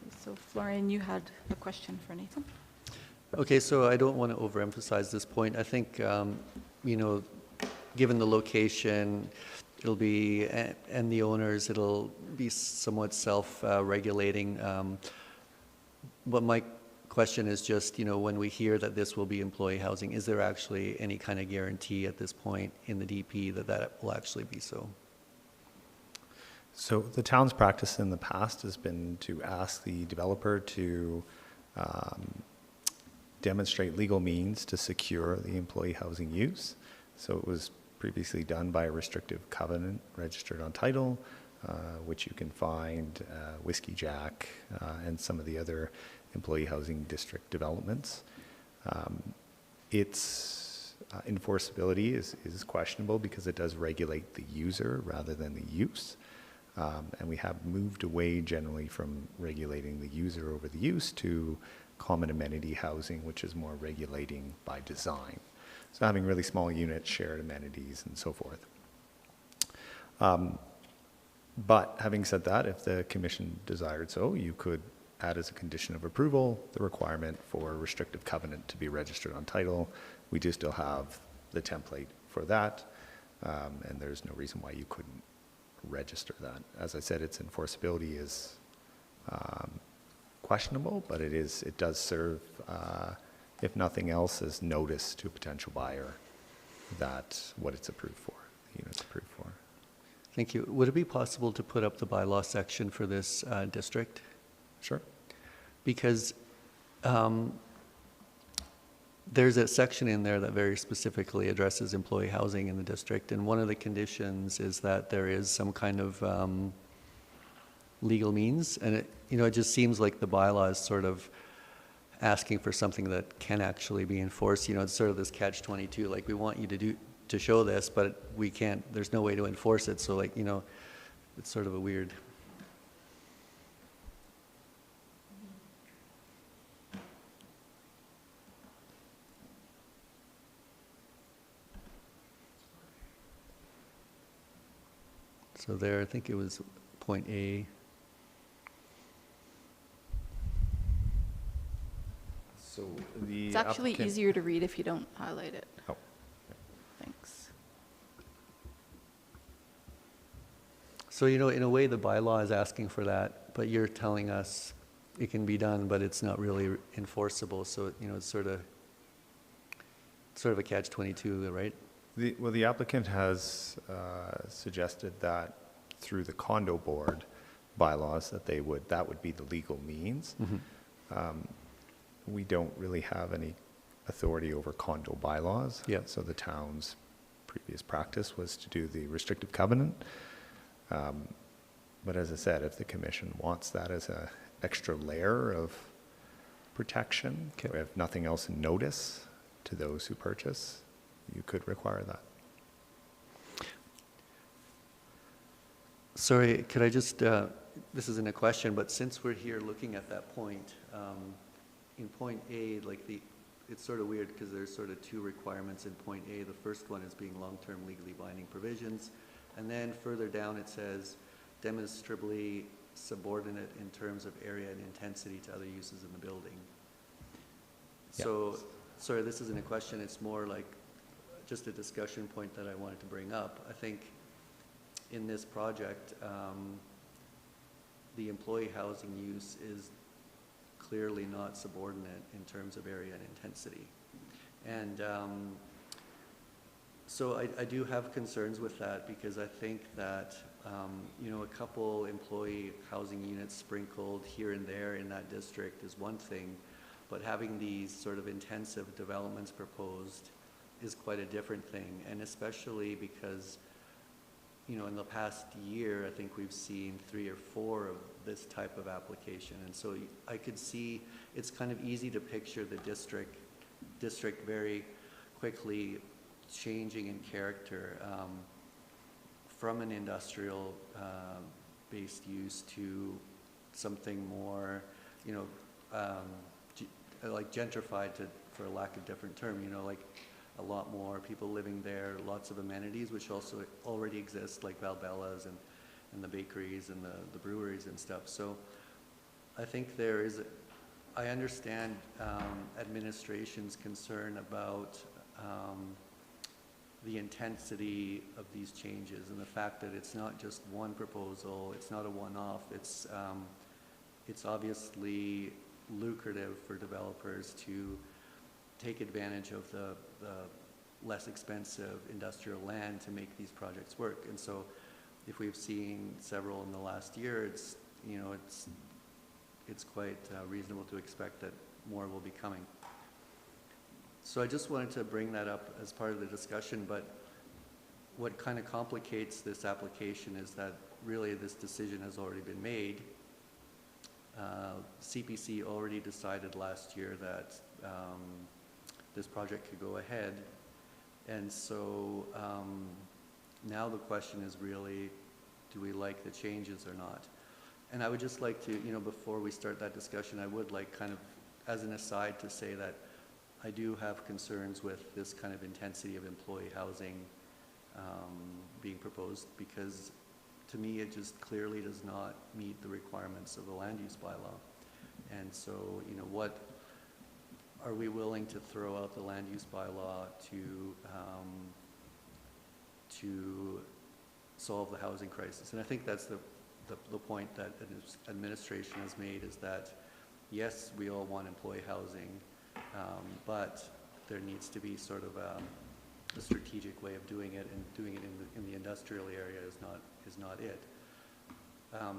Okay, so Florian, you had a question for Nathan? Okay, so I don't want to overemphasize this point. I think, you know, given the location, it'll be, and the owners, it'll be somewhat self-regulating. But my question is just, you know, when we hear that this will be employee housing, is there actually any kind of guarantee at this point in the DP that that will actually be so? So the town's practice in the past has been to ask the developer to demonstrate legal means to secure the employee housing use. So it was previously done by a restrictive covenant registered on title, which you can find Whiskey Jack and some of the other employee housing district developments. Its enforceability is questionable because it does regulate the user rather than the use. And we have moved away generally from regulating the user over the use to common amenity housing, which is more regulating by design. So having really small units, shared amenities, and so forth. But having said that, if the commission desired so, you could add as a condition of approval the requirement for a restrictive covenant to be registered on title. We do still have the template for that, and there's no reason why you couldn't register that. As I said, its enforceability is questionable, but it does serve, if nothing else, as notice to a potential buyer that what it's approved for, the unit's approved for. Thank you. Would it be possible to put up the bylaw section for this district? Sure. Because there's a section in there that very specifically addresses employee housing in the district, and one of the conditions is that there is some kind of legal means, and it just seems like the bylaw is sort of asking for something that can actually be enforced. It's sort of this catch-22, like we want you to show this, but we can't, there's no way to enforce it, so it's sort of a weird. So there, I think it was point A. So the It's actually applicant- easier to read if you don't highlight it. Oh. Thanks. So, in a way, the bylaw is asking for that, but you're telling us it can be done, but it's not really enforceable. So, it's sort of a catch-22, right? The applicant has suggested that through the condo board bylaws that would be the legal means. Mm-hmm. We don't really have any authority over condo bylaws. Yeah. So the town's previous practice was to do the restrictive covenant. But as I said, if the commission wants that as an extra layer of protection, Okay. if nothing else, notice to those who purchase, you could require that. Sorry, could I just, this isn't a question, but since we're here looking at that point, in point A, like it's sort of weird because there's sort of two requirements in point A. The first one is being long-term legally binding provisions. And then further down it says demonstrably subordinate in terms of area and intensity to other uses in the building. So, sorry, this isn't a question, it's more like just a discussion point that I wanted to bring up. I think in this project, the employee housing use is clearly not subordinate in terms of area and intensity. And so I do have concerns with that because I think that, you know, a couple employee housing units sprinkled here and there in that district is one thing, but having these sort of intensive developments proposed is quite a different thing, and especially because, you know, in the past year, I think we've seen 3 or 4 of this type of application, and so I could see it's kind of easy to picture the district very quickly changing in character from an industrial based use to something more, you know, like gentrified, to, for a lack of different term, you know, like a lot more people living there, lots of amenities which also already exist, like Valbella's and the bakeries and the breweries and stuff. So I think there is, I understand administration's concern about the intensity of these changes and the fact that it's not just one proposal, it's not a one-off, it's obviously lucrative for developers to take advantage of the less expensive industrial land to make these projects work. And so if we've seen several in the last year, it's, you know, it's quite reasonable to expect that more will be coming. So I just wanted to bring that up as part of the discussion, but what kind of complicates this application is that really this decision has already been made. CPC already decided last year that this project could go ahead, and so now the question is really, do we like the changes or not? And I would just like to, you know, before we start that discussion, I would like kind of as an aside to say that I do have concerns with this kind of intensity of employee housing being proposed, because to me it just clearly does not meet the requirements of the land use bylaw. And so, you know, what are we willing to throw out the land use bylaw to solve the housing crisis? And I think that's the point that administration has made, is that yes, we all want employee housing, but there needs to be sort of a strategic way of doing it, and doing it in the industrial area is not it.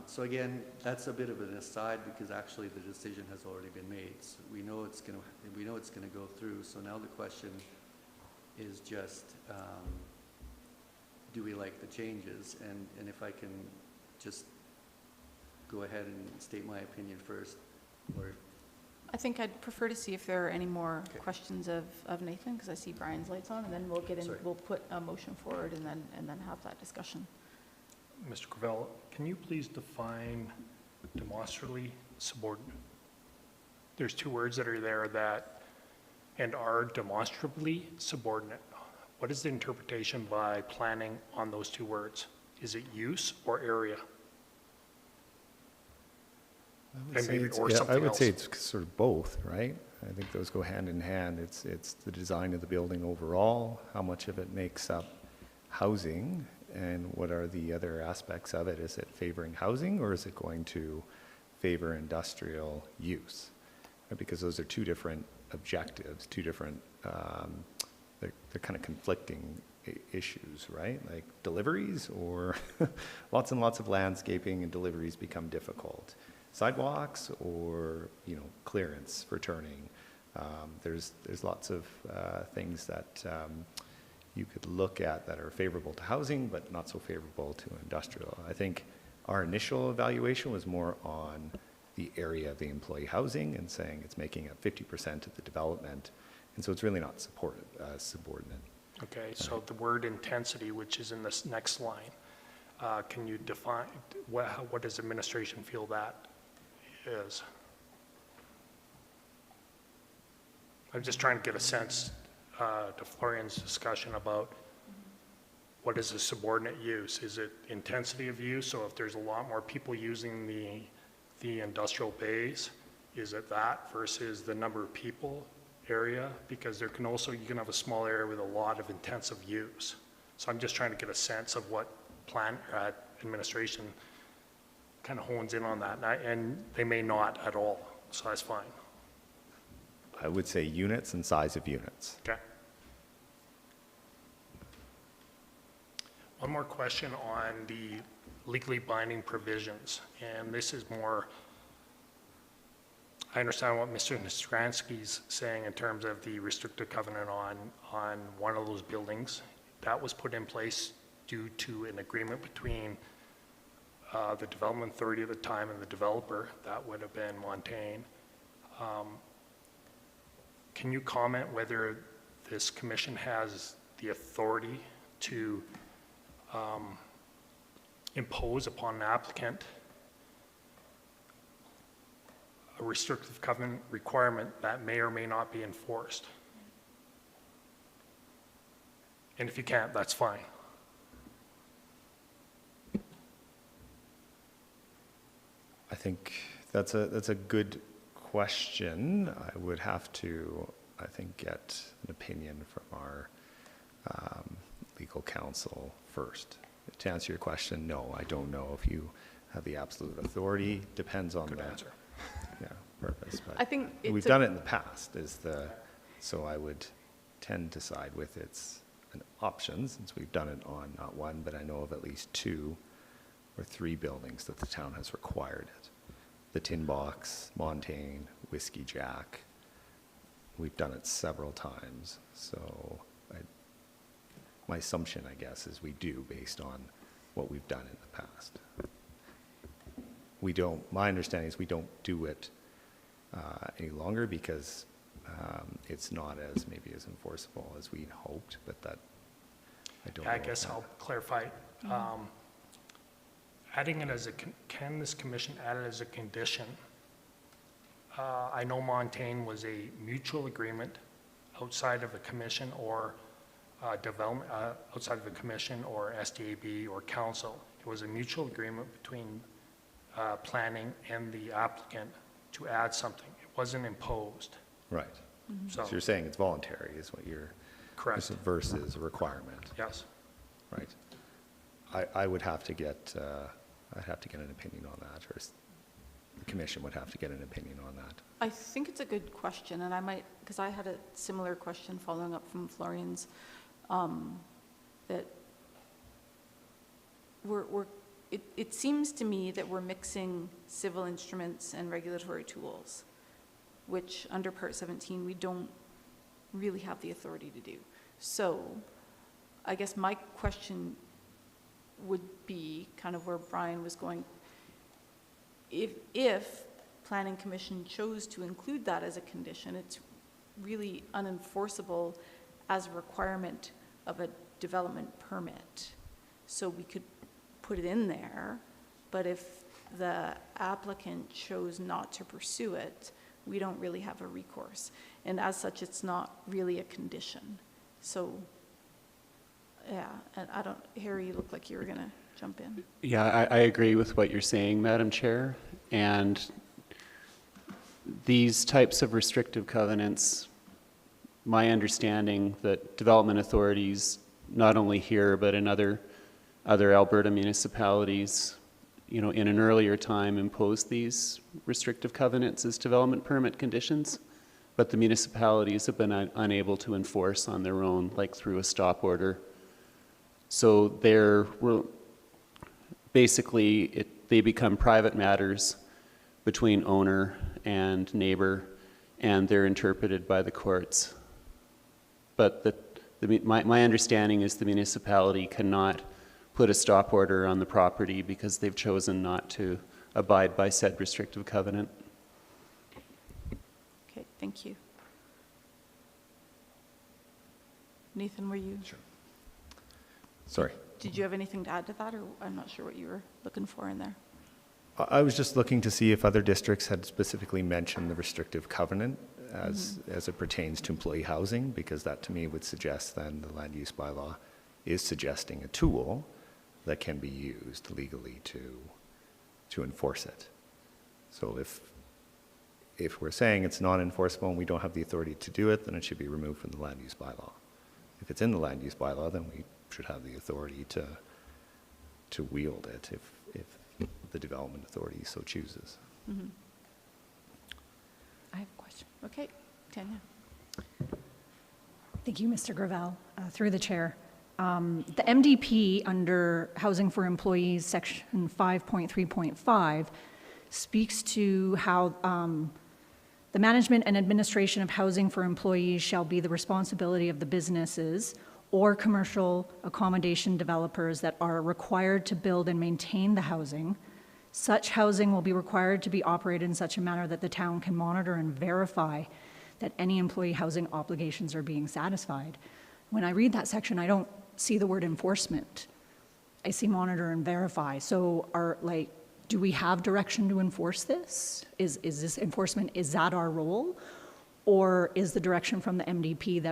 So again, that's a bit of an aside, because actually the decision has already been made. So we know it's going to go through. So now the question is just, do we like the changes? And if I can just go ahead and state my opinion first, or I think I'd prefer to see if there are any more questions of Nathan, because I see Brian's lights on, and then we'll get in. We'll put a motion forward and then have that discussion. Mr. Gravel, can you please define demonstrably subordinate? There's 2 words that are there that and are demonstrably subordinate. What is the interpretation by planning on those 2 words? Is it use or area? I would say it's sort of both, right? I think those go hand in hand. It's the design of the building overall, how much of it makes up housing, and what are the other aspects of it? Is it favoring housing, or is it going to favor industrial use? Right? Because those are 2 different objectives, 2 different, they're kind of conflicting issues, right? Like deliveries, or lots and lots of landscaping and deliveries become difficult. Sidewalks, or, you know, clearance for turning. There's lots of things that you could look at that are favorable to housing, but not so favorable to industrial. I think our initial evaluation was more on the area of the employee housing and saying it's making up 50% of the development, and so it's really not subordinate. Okay, so the word intensity, which is in this next line, can you define, what does administration feel that is? I'm just trying to get a sense to Florian's discussion about what is a subordinate use? Is it intensity of use? So if there's a lot more people using the industrial bays, is it that versus the number of people area? Because there can also, you can have a small area with a lot of intensive use. So I'm just trying to get a sense of what administration kind of hones in on that. And they may not at all, so that's fine. I would say units and size of units. Okay. One more question on the legally binding provisions, and this is more, I understand what Mr. Nestransky's saying in terms of the restrictive covenant on one of those buildings. That was put in place due to an agreement between the development authority at the time and the developer. That would have been Montaigne. Can you comment whether this commission has the authority to impose upon an applicant a restrictive covenant requirement that may or may not be enforced? And if you can't, that's fine. I think that's a good question. I would have to, I think, get an opinion from our legal counsel first. To answer your question, no, I don't know if you have the absolute authority. Depends on Good the answer. purpose. But I think we've done it in the past. So I would tend to side with its an option, since we've done it on not one, but I know of at least 2 or 3 buildings that the town has required it. The Tin Box, Montaigne, Whiskey Jack. We've done it several times. So my assumption, I guess, is we do based on what we've done in the past. My understanding is we don't do it any longer because it's not maybe as enforceable as we'd hoped, but that I don't know. I guess I'll clarify. Adding it as can this commission add it as a condition? I know Montaigne was a mutual agreement outside of a commission or development, outside of a commission or SDAB or council. It was a mutual agreement between planning and the applicant to add something. It wasn't imposed. Right. So you're saying it's voluntary is what you're... Correct. Versus a requirement. Yes. Right. I would have to get, I'd have to get an opinion on that, or the commission would have to get an opinion on that. I think it's a good question, and I might, because I had a similar question following up from Florian's, that it seems to me that we're mixing civil instruments and regulatory tools, which under Part 17 we don't really have the authority to do. So I guess my question would be kind of where Brian was going. If Planning Commission chose to include that as a condition, it's really unenforceable as a requirement of a development permit. So we could put it in there, but if the applicant chose not to pursue it, we don't really have a recourse. And as such, it's not really a condition. So, yeah, and I don't, Harry, you look like you were gonna jump in. Yeah, I agree with what you're saying, Madam Chair. And these types of restrictive covenants, my understanding that development authorities, not only here, but in other Alberta municipalities, you know, in an earlier time imposed these restrictive covenants as development permit conditions, but the municipalities have been unable to enforce on their own, like through a stop order. So they become private matters between owner and neighbor, and they're interpreted by the courts. But my understanding is the municipality cannot put a stop order on the property because they've chosen not to abide by said restrictive covenant. Okay, thank you. Nathan, were you? Sure. Sorry. Did you have anything to add to that, or I'm not sure what you were looking for in there? I was just looking to see if other districts had specifically mentioned the restrictive covenant as it pertains to employee housing, because that to me would suggest then the land use bylaw is suggesting a tool that can be used legally to enforce it. So if we're saying it's non-enforceable and we don't have the authority to do it, then it should be removed from the land use bylaw. If it's in the land use bylaw, then we should have the authority to wield it if the development authority so chooses. Mhm. I have a question. Okay, Tanya. Thank you, Mr. Gravel, through the chair. The MDP under Housing for Employees, section 5.3.5, speaks to how the management and administration of housing for employees shall be the responsibility of the businesses or commercial accommodation developers that are required to build and maintain the housing. Such housing will be required to be operated in such a manner that the town can monitor and verify that any employee housing obligations are being satisfied. When I read that section, I don't see the word enforcement. I see monitor and verify. So do we have direction to enforce this? Is this enforcement, is that our role? Or is the direction from the MDP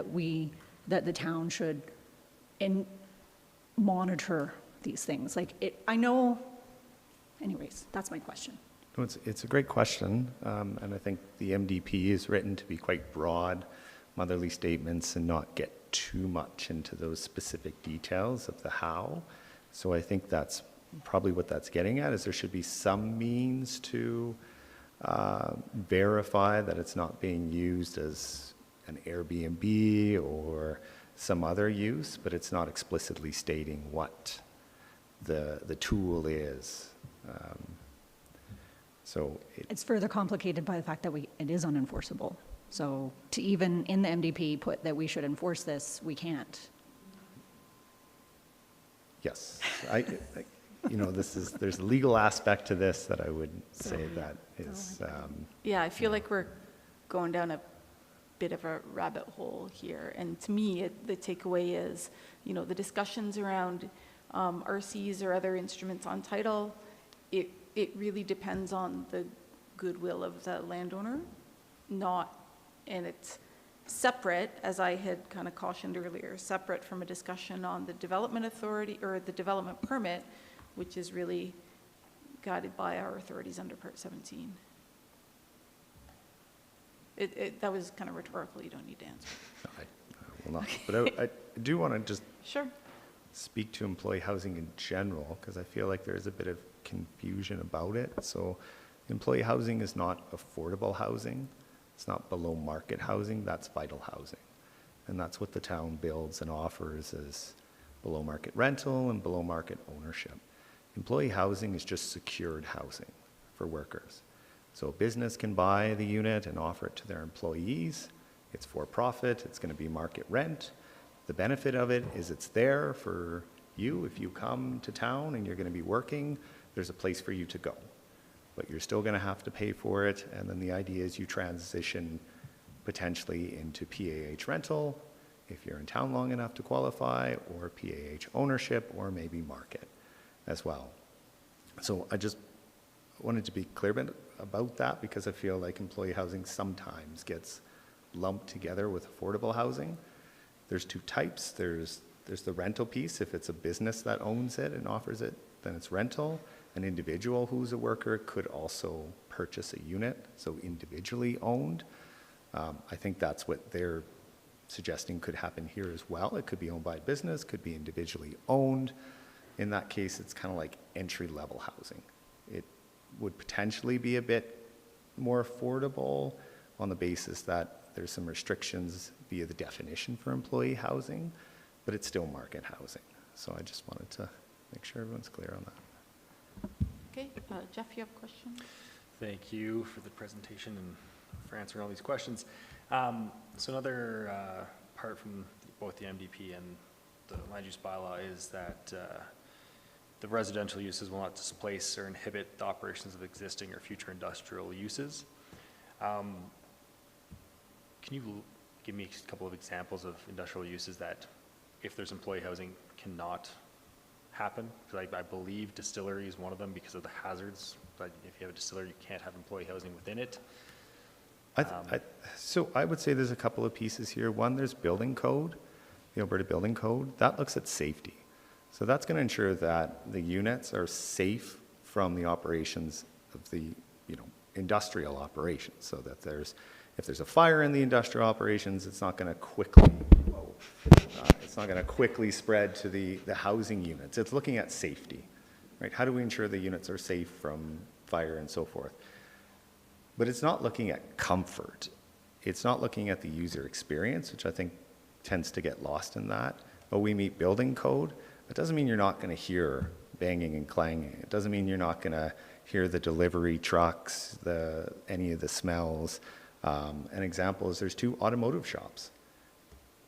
that the town should monitor these things? I know, anyways, that's my question. No, it's a great question, and I think the MDP is written to be quite broad, motherly statements, and not get too much into those specific details of the how. So I think that's probably what that's getting at, is there should be some means to verify that it's not being used as an Airbnb or some other use, but it's not explicitly stating what the tool is. So It's further complicated by the fact that it is unenforceable. So to even in the MDP put that we should enforce this, we can't. yes, there's a legal aspect to this that I would say that is. Yeah, I feel like we're going down a bit of a rabbit hole here. And to me, the takeaway is, the discussions around RCs or other instruments on title, it really depends on the goodwill of the landowner, and it's separate, as I had kind of cautioned earlier, separate from a discussion on the development authority or the development permit, which is really guided by our authorities under Part 17. That was kind of rhetorical. You don't need to answer. I will not. But I do want to just Sure. speak to employee housing in general, because I feel like there's a bit of confusion about it. So employee housing is not affordable housing. It's not below market housing. That's vital housing. And that's what the town builds and offers as below market rental and below market ownership. Employee housing is just secured housing for workers. So a business can buy the unit and offer it to their employees. It's for profit. It's going to be market rent. The benefit of it is it's there for you. If you come to town and you're going to be working, there's a place for you to go. But you're still going to have to pay for it. And then the idea is you transition potentially into PAH rental, if you're in town long enough to qualify, or PAH ownership, or maybe market as well. So I just wanted to be clear about that, because I feel like employee housing sometimes gets lumped together with affordable housing. There's two types. There's the rental piece. If it's a business that owns it and offers it, then it's rental. An individual who's a worker could also purchase a unit, so individually owned. I think that's what they're suggesting could happen here as well. It could be owned by a business, could be individually owned. In that case, it's kind of like entry-level housing. It would potentially be a bit more affordable on the basis that there's some restrictions via the definition for employee housing, but it's still market housing. So I just wanted to make sure everyone's clear on that. Okay, Jeff, you have a question? Thank you for the presentation and for answering all these questions. So another part from both the MDP and the land use bylaw is that the residential uses will not displace or inhibit the operations of existing or future industrial uses. Can you give me a couple of examples of industrial uses that, if there's employee housing, cannot happen? Because I believe distillery is one of them because of the hazards. But if you have a distillery, you can't have employee housing within it. So I would say there's a couple of pieces here. One, there's building code, the Alberta Building Code. That looks at safety. So that's going to ensure that the units are safe from the operations of the, industrial operations, so that if there's a fire in the industrial operations, it's not going to quickly spread to the housing units. It's looking at safety, right? How do we ensure the units are safe from fire and so forth? But it's not looking at comfort. It's not looking at the user experience, which I think tends to get lost in that. Oh, we meet building code. That doesn't mean you're not going to hear banging and clanging. It doesn't mean you're not going to hear the delivery trucks, any of the smells. An example is there's 2 automotive shops.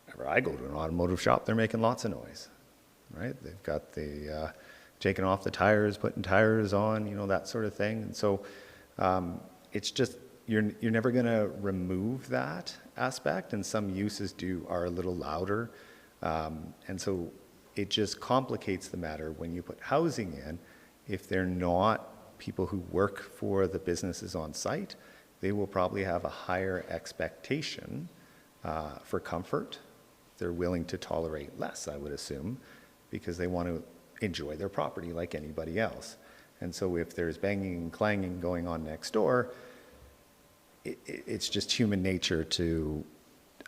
Whenever I go to an automotive shop, they're making lots of noise, right? They've got the taking off the tires, putting tires on, that sort of thing. And so it's just, you're never going to remove that aspect, and some uses are a little louder. And so it just complicates the matter when you put housing in. If they're not people who work for the businesses on site, they will probably have a higher expectation for comfort. They're willing to tolerate less, I would assume, because they want to enjoy their property like anybody else. And so if there's banging and clanging going on next door, it's just human nature to,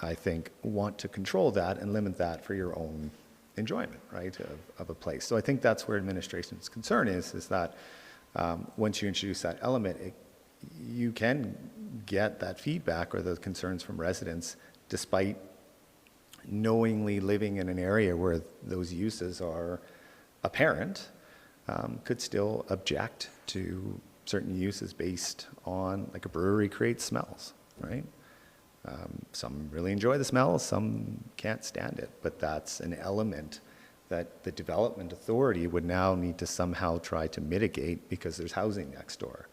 I think, want to control that and limit that for your own enjoyment, right, of a place. So I think that's where administration's concern is that once you introduce that element, you can get that feedback or the concerns from residents despite knowingly living in an area where those uses are apparent, could still object to certain uses based on, like a brewery creates smells, right? Some really enjoy the smells, some can't stand it, but that's an element that the development authority would now need to somehow try to mitigate because there's housing next door.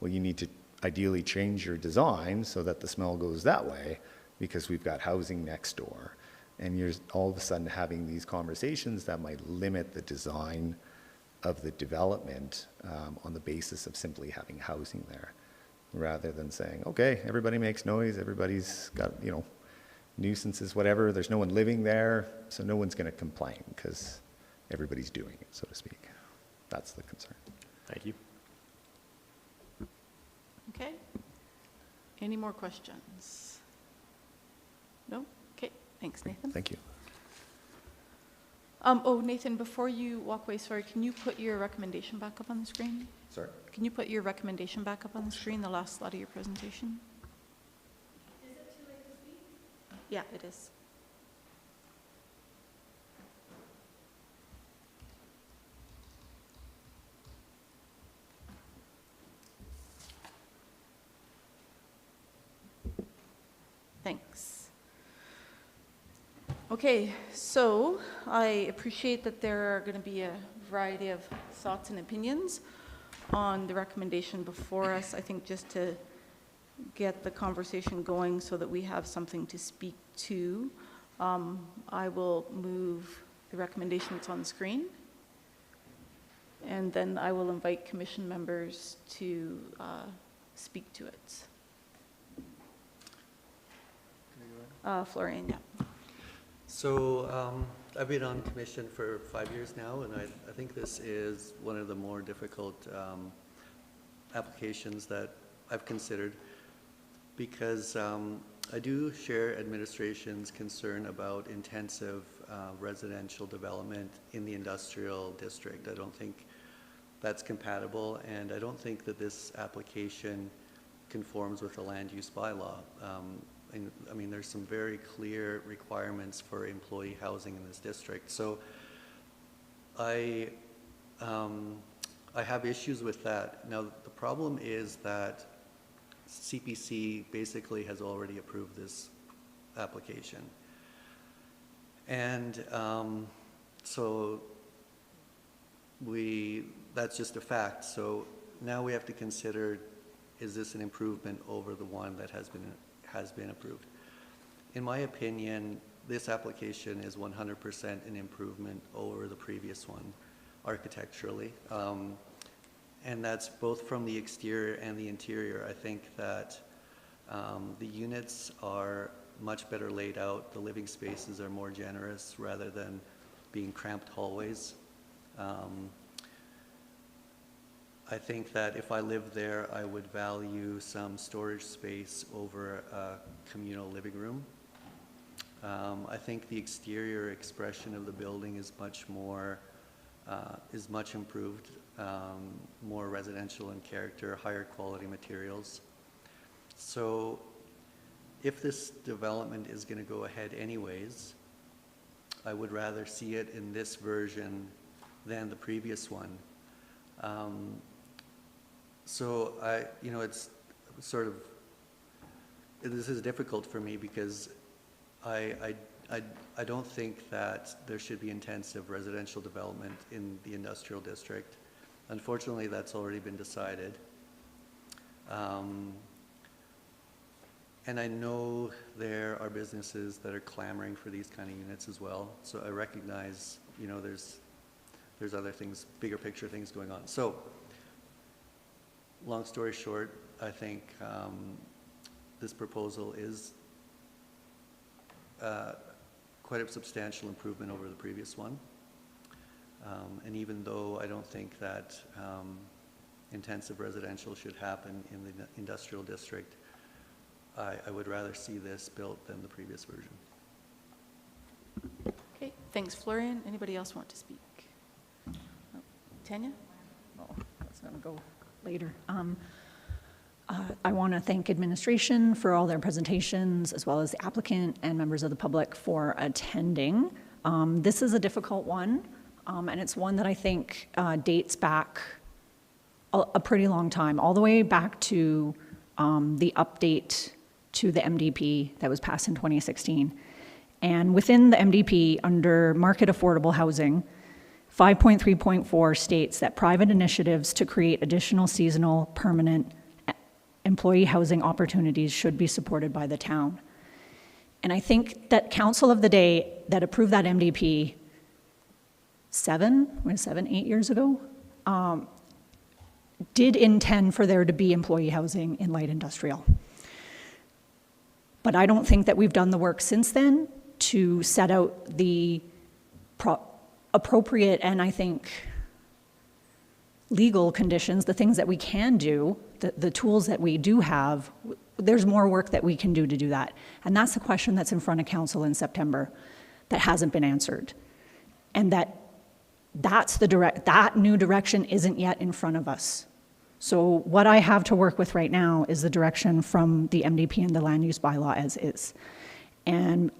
Well, you need to ideally change your design so that the smell goes that way because we've got housing next door. And you're all of a sudden having these conversations that might limit the design of the development on the basis of simply having housing there, rather than saying, okay, everybody makes noise, everybody's got, nuisances, whatever, there's no one living there, so no one's going to complain because everybody's doing it, so to speak. That's the concern. Thank you. Okay. Any more questions? No? Okay, thanks, Nathan. Thank you. Oh, Nathan, before you walk away, sorry, can you put your recommendation back up on the screen? Sorry? Can you put your recommendation back up on the screen, the last slide of your presentation? Is it too late to speak? Yeah, it is. Thanks. Okay, so I appreciate that there are going to be a variety of thoughts and opinions on the recommendation before us. I think just to get the conversation going so that we have something to speak to, I will move the recommendation that's on the screen, and then I will invite commission members to speak to it. Florian, yeah. So I've been on commission for 5 years now, and I think this is one of the more difficult applications that I've considered, because I do share administration's concern about intensive residential development in the industrial district. I don't think that's compatible, and I don't think that this application conforms with the land use bylaw. I mean, there's some very clear requirements for employee housing in this district. So I have issues with that. Now, the problem is that CPC basically has already approved this application. And so that's just a fact. So now we have to consider, is this an improvement over the one that has been approved? In my opinion, this application is 100% an improvement over the previous one architecturally. And that's both from the exterior and the interior. I think that The units are much better laid out. The living spaces are more generous rather than being cramped hallways. I think that if I lived there, I would value some storage space over a communal living room. I think the exterior expression of the building is much improved, more residential in character, higher quality materials. So if this development is going to go ahead anyways, I would rather see it in this version than the previous one. So it's sort of, this is difficult for me because I don't think that there should be intensive residential development in the industrial district. Unfortunately, that's already been decided. And I know there are businesses that are clamoring for these kind of units as well. So I recognize, there's other things, bigger picture things going on. So, long story short, I think this proposal is quite a substantial improvement over the previous one. And even though I don't think that intensive residential should happen in the industrial district, I would rather see this built than the previous version. Okay, thanks, Florian. Anybody else want to speak? Tanya? Oh, that's going to go later. I want to thank administration for all their presentations, as well as the applicant and members of the public for attending. This is a difficult one, and it's one that I think dates back a pretty long time, all the way back to the update to the MDP that was passed in 2016. And within the MDP, under market affordable housing, 5.3.4 states that private initiatives to create additional seasonal, permanent employee housing opportunities should be supported by the town. And I think that council of the day that approved that MDP 8 years ago, did intend for there to be employee housing in light industrial. But I don't think that we've done the work since then to set out the appropriate and I think legal conditions, the things that we can do, the tools that we do have. There's more work that we can do to do that. And that's the question that's in front of council in September that hasn't been answered. And that new direction isn't yet in front of us. So what I have to work with right now is the direction from the MDP and the land use bylaw as is. And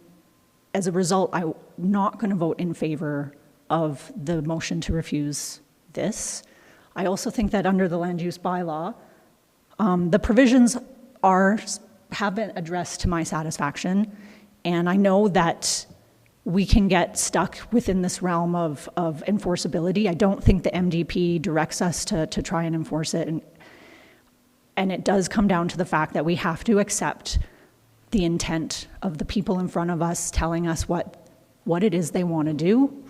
as a result, I'm not going to vote in favor of the motion to refuse this. I also think that under the land use bylaw, the provisions have been addressed to my satisfaction. And I know that we can get stuck within this realm of enforceability. I don't think the MDP directs us to try and enforce it. And it does come down to the fact that we have to accept the intent of the people in front of us telling us what it is they want to do.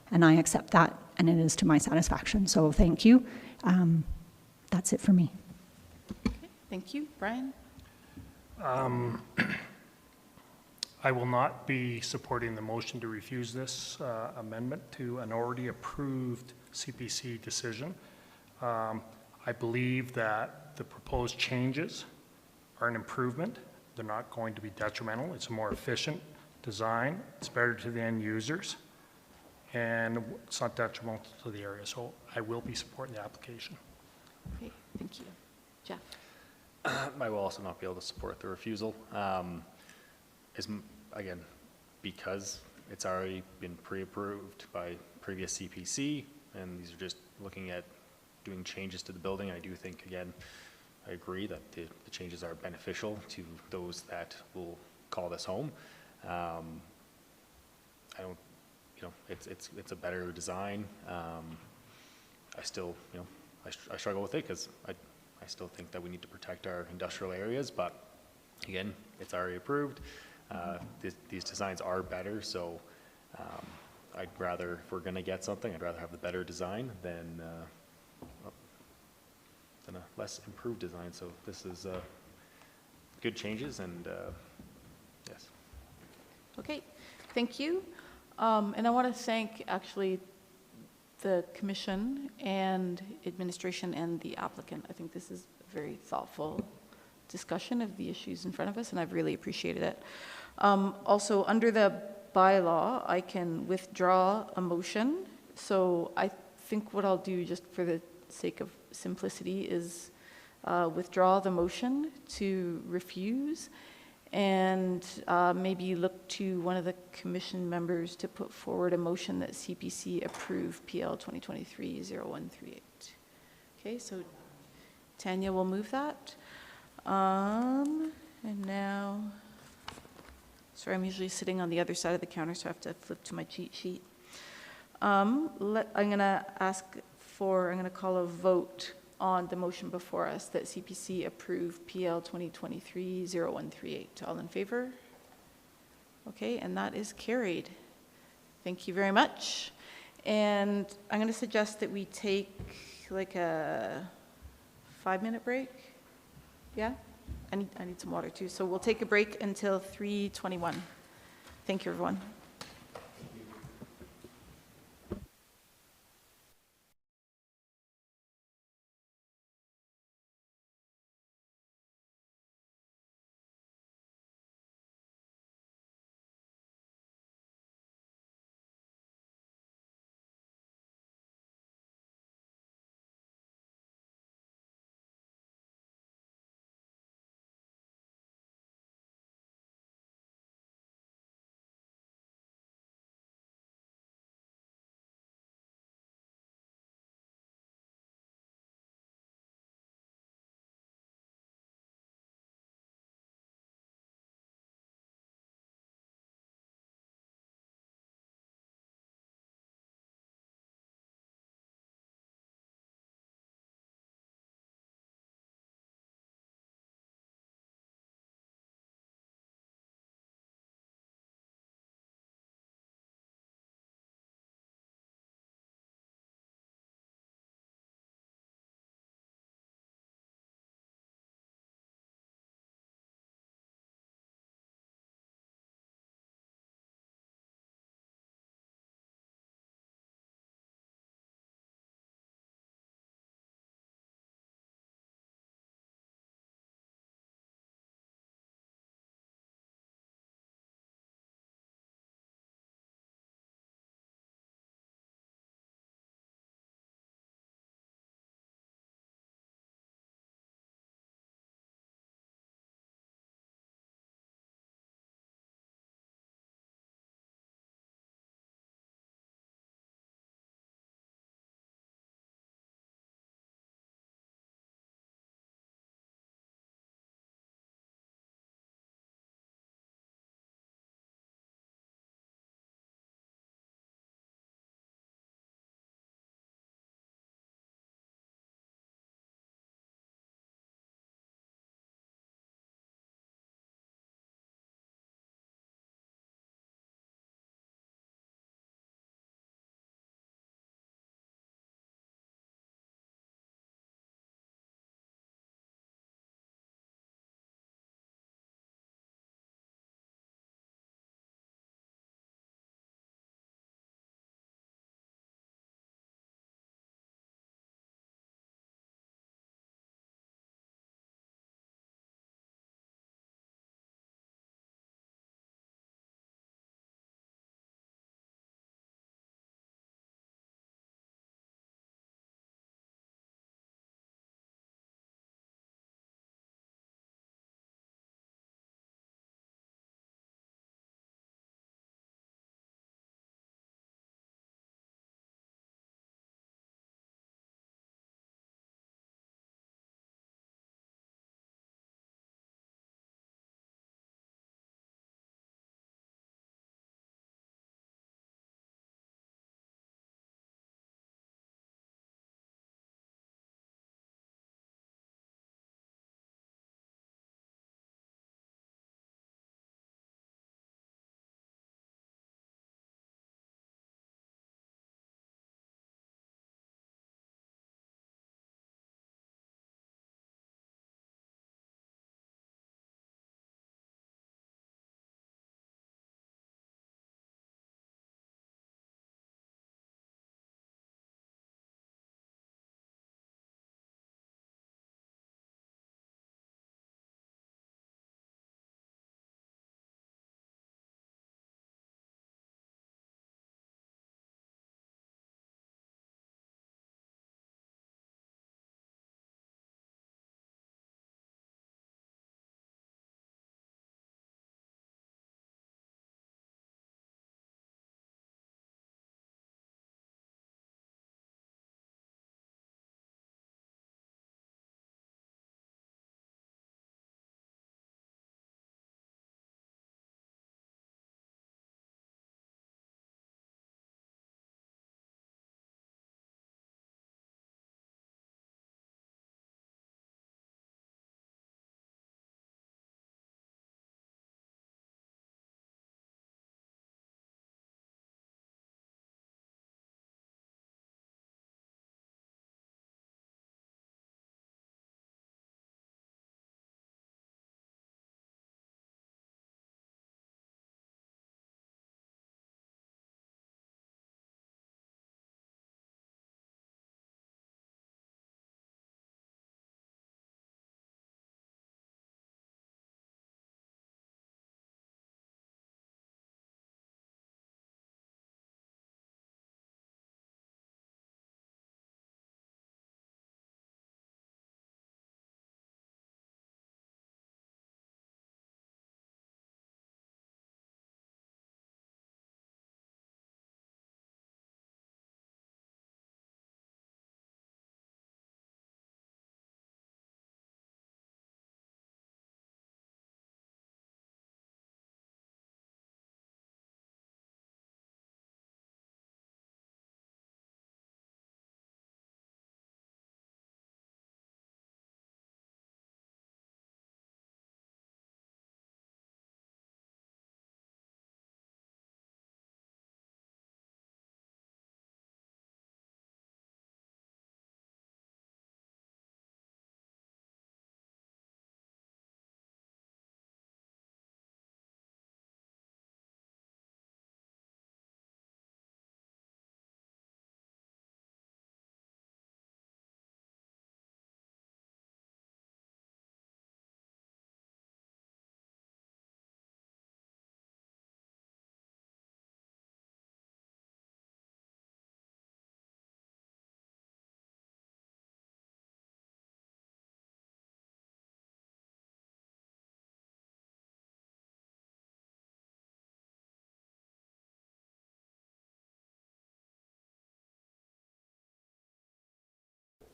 And I accept that, and it is to my satisfaction. So thank you. That's it for me. Okay, thank you. Brian? I will not be supporting the motion to refuse this amendment to an already approved CPC decision. I believe that the proposed changes are an improvement. They're not going to be detrimental. It's a more efficient design. It's better to the end users, and it's not detrimental to the area. So I will be supporting the application. Okay, thank you. Jeff? I will also not be able to support the refusal. Again, because it's already been pre-approved by previous CPC, and these are just looking at doing changes to the building. I do think, again, I agree that the changes are beneficial to those that will call this home. I don't, it's a better design. I still, I struggle with it because I still think that we need to protect our industrial areas, but again, it's already approved. These designs are better, so I'd rather, if we're going to get something, I'd rather have the better design than a less improved design. So this is good changes, and yes. Okay, thank you. And I want to thank actually the commission and administration and the applicant. I think this is a very thoughtful discussion of the issues in front of us, and I've really appreciated it. Also, under the bylaw, I can withdraw a motion. So I think what I'll do, just for the sake of simplicity, is withdraw the motion to refuse, and maybe look to one of the commission members to put forward a motion that CPC approve PL 2023-0138. Okay, so Tanya will move that. And now, sorry, I'm usually sitting on the other side of the counter, so I have to flip to my cheat sheet. I'm going to call a vote on the motion before us that CPC approve PL 2023-0138. All in favor? Okay, and that is carried. Thank you very much. And I'm going to suggest that we take like a 5-minute break. Yeah? I need some water too. So we'll take a break until 3:21. Thank you, everyone.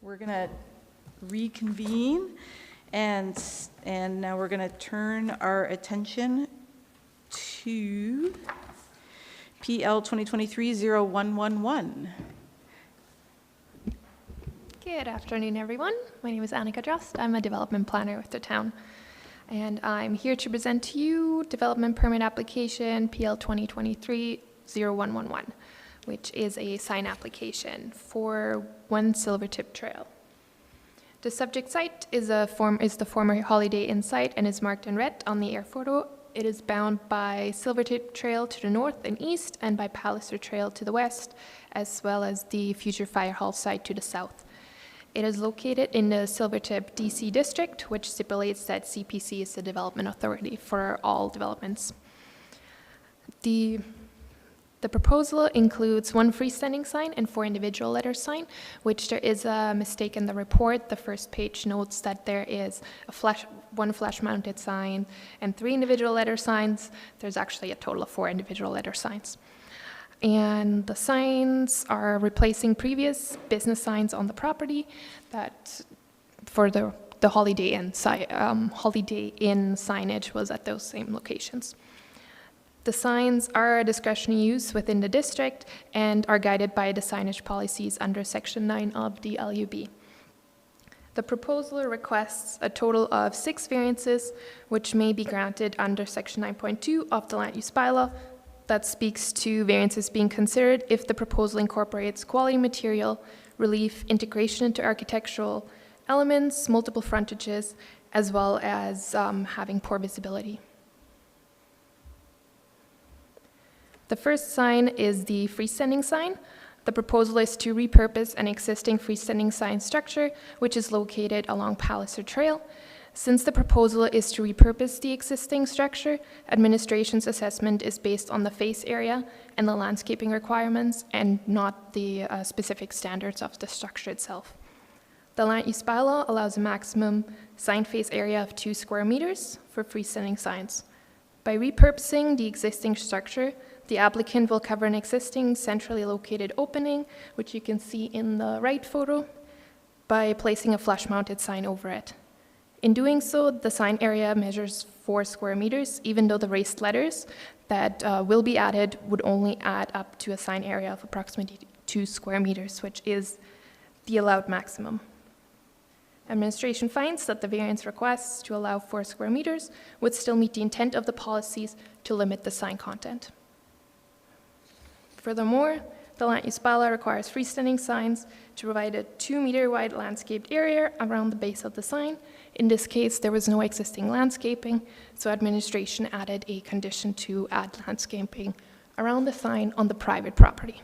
we're going to reconvene, and now we're going to turn our attention to PL 2023-0111. Good afternoon, everyone. My name is Annika Drost. I'm a development planner with the town. And I'm here to present to you development permit application PL 2023-0111, which is a sign application for 1 Silvertip Trail. The subject site is the former Holiday Inn site and is marked in red on the air photo. It is bound by Silvertip Trail to the north and east and by Palliser Trail to the west, as well as the future fire hall site to the south. It is located in the Silvertip DC district, which stipulates that CPC is the development authority for all developments. The proposal includes 1 freestanding sign and 4 individual letter sign, which there is a mistake in the report. The first page notes that there is one flash-mounted sign and 3 individual letter signs. There's actually a total of 4 individual letter signs. And the signs are replacing previous business signs on the property that for the Holiday Inn signage was at those same locations. The signs are a discretionary use within the district and are guided by the signage policies under Section 9 of the LUB. The proposal requests a total of 6 variances, which may be granted under Section 9.2 of the Land Use Bylaw. That speaks to variances being considered if the proposal incorporates quality material, relief, integration into architectural elements, multiple frontages, as well as having poor visibility. The first sign is the freestanding sign. The proposal is to repurpose an existing freestanding sign structure, which is located along Palliser Trail. Since the proposal is to repurpose the existing structure, administration's assessment is based on the face area and the landscaping requirements and not the specific standards of the structure itself. The Land Use Bylaw allows a maximum sign face area of 2 square meters for freestanding signs. By repurposing the existing structure, the applicant will cover an existing centrally located opening, which you can see in the right photo, by placing a flush-mounted sign over it. In doing so, the sign area measures 4 square meters, even though the raised letters that will be added would only add up to a sign area of approximately 2 square meters, which is the allowed maximum. Administration finds that the variance requests to allow 4 square meters would still meet the intent of the policies to limit the sign content. Furthermore, the Land Use Bylaw requires freestanding signs to provide a 2-meter wide landscaped area around the base of the sign. In this case, there was no existing landscaping, so administration added a condition to add landscaping around the sign on the private property.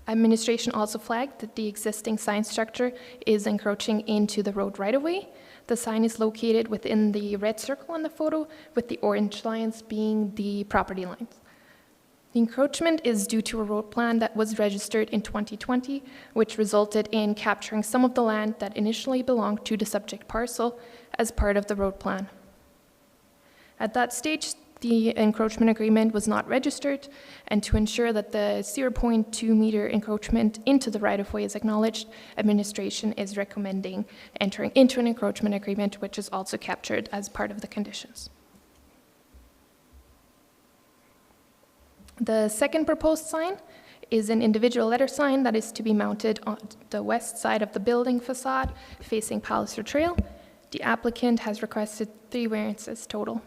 Administration also flagged that the existing sign structure is encroaching into the road right-of-way. The sign is located within the red circle on the photo, with the orange lines being the property lines. The encroachment is due to a road plan that was registered in 2020, which resulted in capturing some of the land that initially belonged to the subject parcel as part of the road plan. At that stage, the encroachment agreement was not registered, and to ensure that the 0.2 meter encroachment into the right-of-way is acknowledged, administration is recommending entering into an encroachment agreement, which is also captured as part of the conditions. The second proposed sign is an individual letter sign that is to be mounted on the west side of the building facade facing Palliser Trail. The applicant has requested 3 variances total.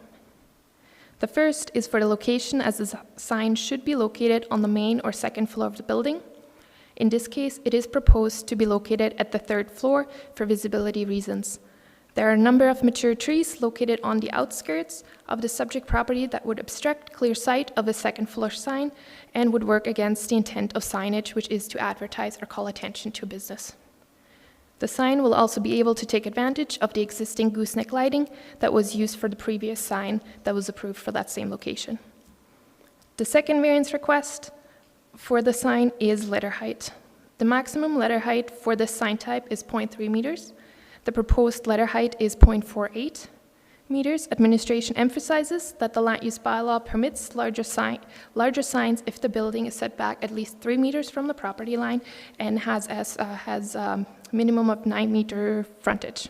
The first is for the location, as the sign should be located on the main or second floor of the building. In this case, it is proposed to be located at the 3rd floor for visibility reasons. There are a number of mature trees located on the outskirts of the subject property that would obstruct clear sight of a 2nd floor sign and would work against the intent of signage, which is to advertise or call attention to a business. The sign will also be able to take advantage of the existing gooseneck lighting that was used for the previous sign that was approved for that same location. The second variance request for the sign is letter height. The maximum letter height for this sign type is 0.3 meters. The proposed letter height is 0.48. meters. Administration emphasizes that the land use bylaw permits larger signs if the building is set back at least 3 meters from the property line and has a minimum of 9-meter frontage.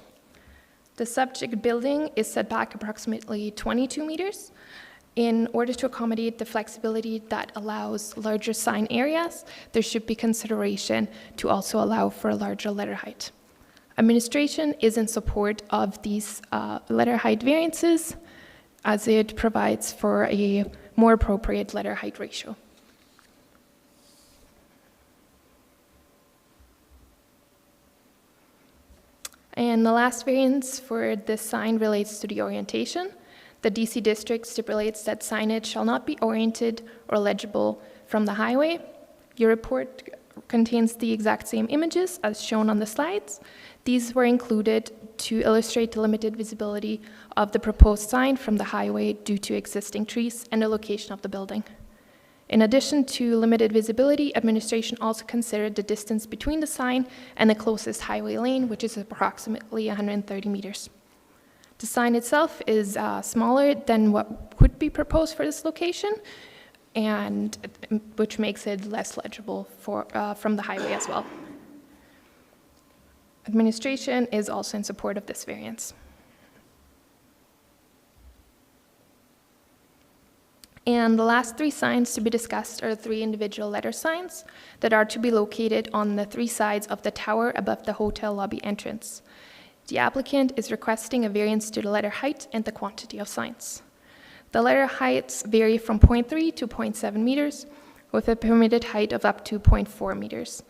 The subject building is set back approximately 22 meters. In order to accommodate the flexibility that allows larger sign areas, there should be consideration to also allow for a larger letter height. Administration is in support of these letter height variances as it provides for a more appropriate letter height ratio. And the last variance for this sign relates to the orientation. The DC district stipulates that signage shall not be oriented or legible from the highway. Your report contains the exact same images as shown on the slides. These were included to illustrate the limited visibility of the proposed sign from the highway due to existing trees and the location of the building. In addition to limited visibility, administration also considered the distance between the sign and the closest highway lane, which is approximately 130 meters. The sign itself is smaller than what could be proposed for this location, and which makes it less legible from the highway as well. Administration is also in support of this variance. And the last 3 signs to be discussed are 3 individual letter signs that are to be located on the 3 sides of the tower above the hotel lobby entrance. The applicant is requesting a variance to the letter height and the quantity of signs. The letter heights vary from 0.3 to 0.7 meters, with a permitted height of up to 0.4 meters.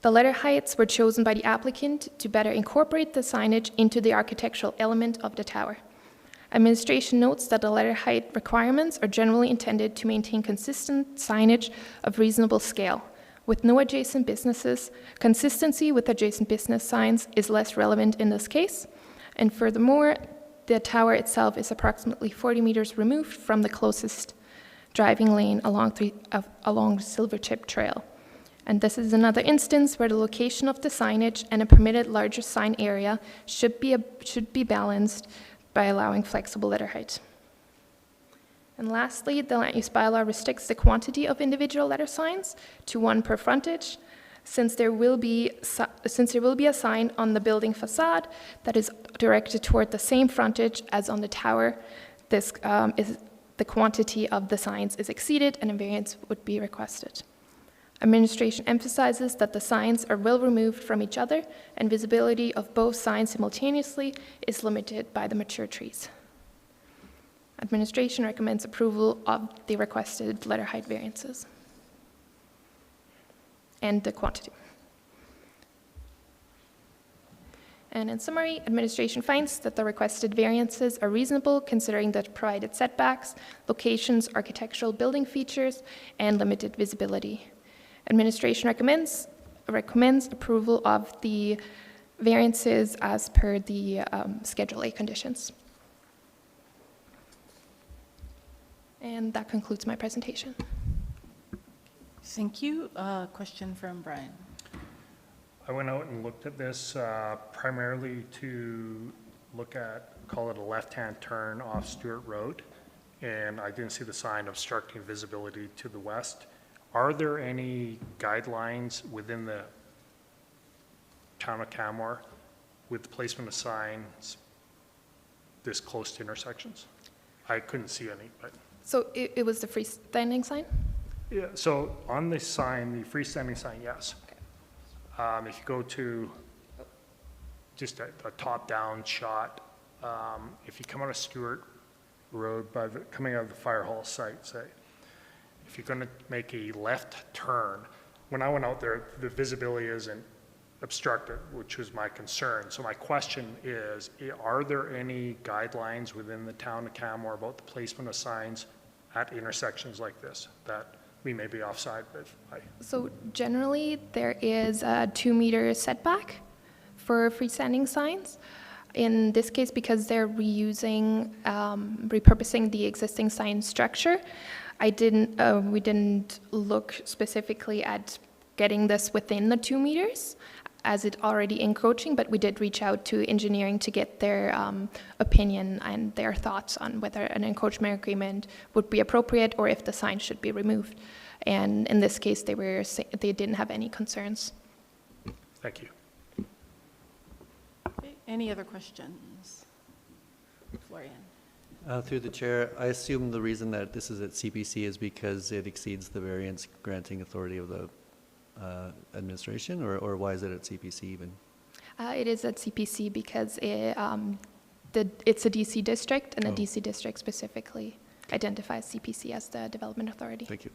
The letter heights were chosen by the applicant to better incorporate the signage into the architectural element of the tower. Administration notes that the letter height requirements are generally intended to maintain consistent signage of reasonable scale. With no adjacent businesses, consistency with adjacent business signs is less relevant in this case. And furthermore, the tower itself is approximately 40 meters removed from the closest driving lane along Silvertip Trail. And this is another instance where the location of the signage and a permitted larger sign area should be balanced by allowing flexible letter height. And lastly, the land use bylaw restricts the quantity of individual letter signs to 1 per frontage. Since there will be a sign on the building facade that is directed toward the same frontage as on the tower, the quantity of the signs is exceeded and a variance would be requested. Administration emphasizes that the signs are well removed from each other and visibility of both signs simultaneously is limited by the mature trees. Administration recommends approval of the requested letter height variances and the quantity. And in summary, administration finds that the requested variances are reasonable considering the provided setbacks, locations, architectural building features, and limited visibility. Administration recommends approval of the variances as per the Schedule A conditions. And that concludes my presentation. Thank you. Question from Brian. I went out and looked at this primarily to look at, call it a left-hand turn off Stewart Road, and I didn't see the sign obstructing visibility to the west. Are there any guidelines within the town of Canmore with the placement of signs this close to intersections? I couldn't see any, but. So it was the freestanding sign? Yeah, so on the sign, the freestanding sign, yes. If you go to just a top-down shot, if you come out of Stewart Road, coming out of the fire hall site, say, if you're going to make a left turn, when I went out there, the visibility isn't obstructed, which was my concern. So my question is, are there any guidelines within the town of Canmore about the placement of signs at intersections like this that we may be offside with? So generally, there is a 2-meter setback for freestanding signs. In this case, because they're repurposing the existing sign structure, we didn't look specifically at getting this within the 2 meters. as it already encroaching, but we did reach out to engineering to get their opinion and their thoughts on whether an encroachment agreement would be appropriate or if the sign should be removed. And in this case, they didn't have any concerns. Thank you. Okay, any other questions? Florian? Through the chair, I assume the reason that this is at CPC is because it exceeds the variance granting authority of the administration, or why is it at CPC even? It is at CPC because it's a DC district, and the DC district specifically identifies CPC as the development authority. Thank you.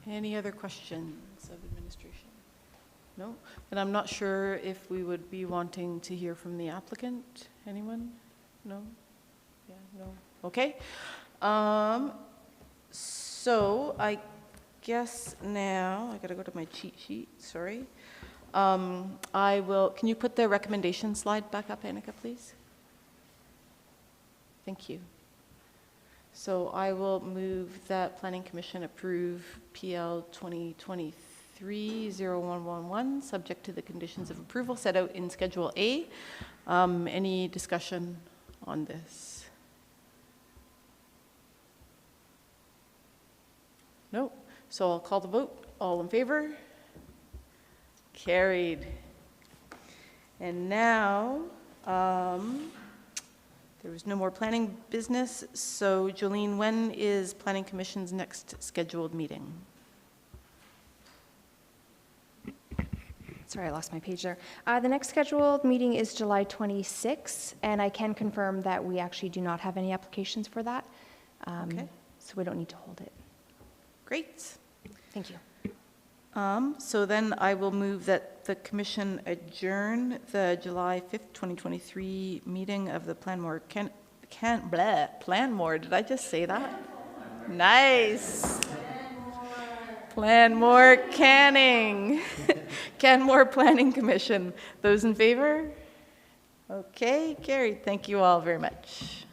Any other questions of administration? No? And I'm not sure if we would be wanting to hear from the applicant. Anyone? No? Yeah, no? Okay. So I guess now, I gotta go to my cheat sheet, sorry. Can you put the recommendation slide back up, Annika, please? Thank you. So I will move that Planning Commission approve PL 2023-0111, subject to the conditions of approval set out in Schedule A. Any discussion on this? No? So I'll call the vote. All in favor? Carried. And now, there was no more planning business, so Jolene, when is Planning Commission's next scheduled meeting? Sorry, I lost my page there. The next scheduled meeting is July 26th, and I can confirm that we actually do not have any applications for that. Okay. So we don't need to hold it. Great. Thank you. So then I will move that the commission adjourn the July 5th, 2023 meeting of the Planmore, Planmore, did I just say that? Nice. Planmore Canning. Canmore Planning Commission. Those in favor? Okay, carried. Thank you all very much.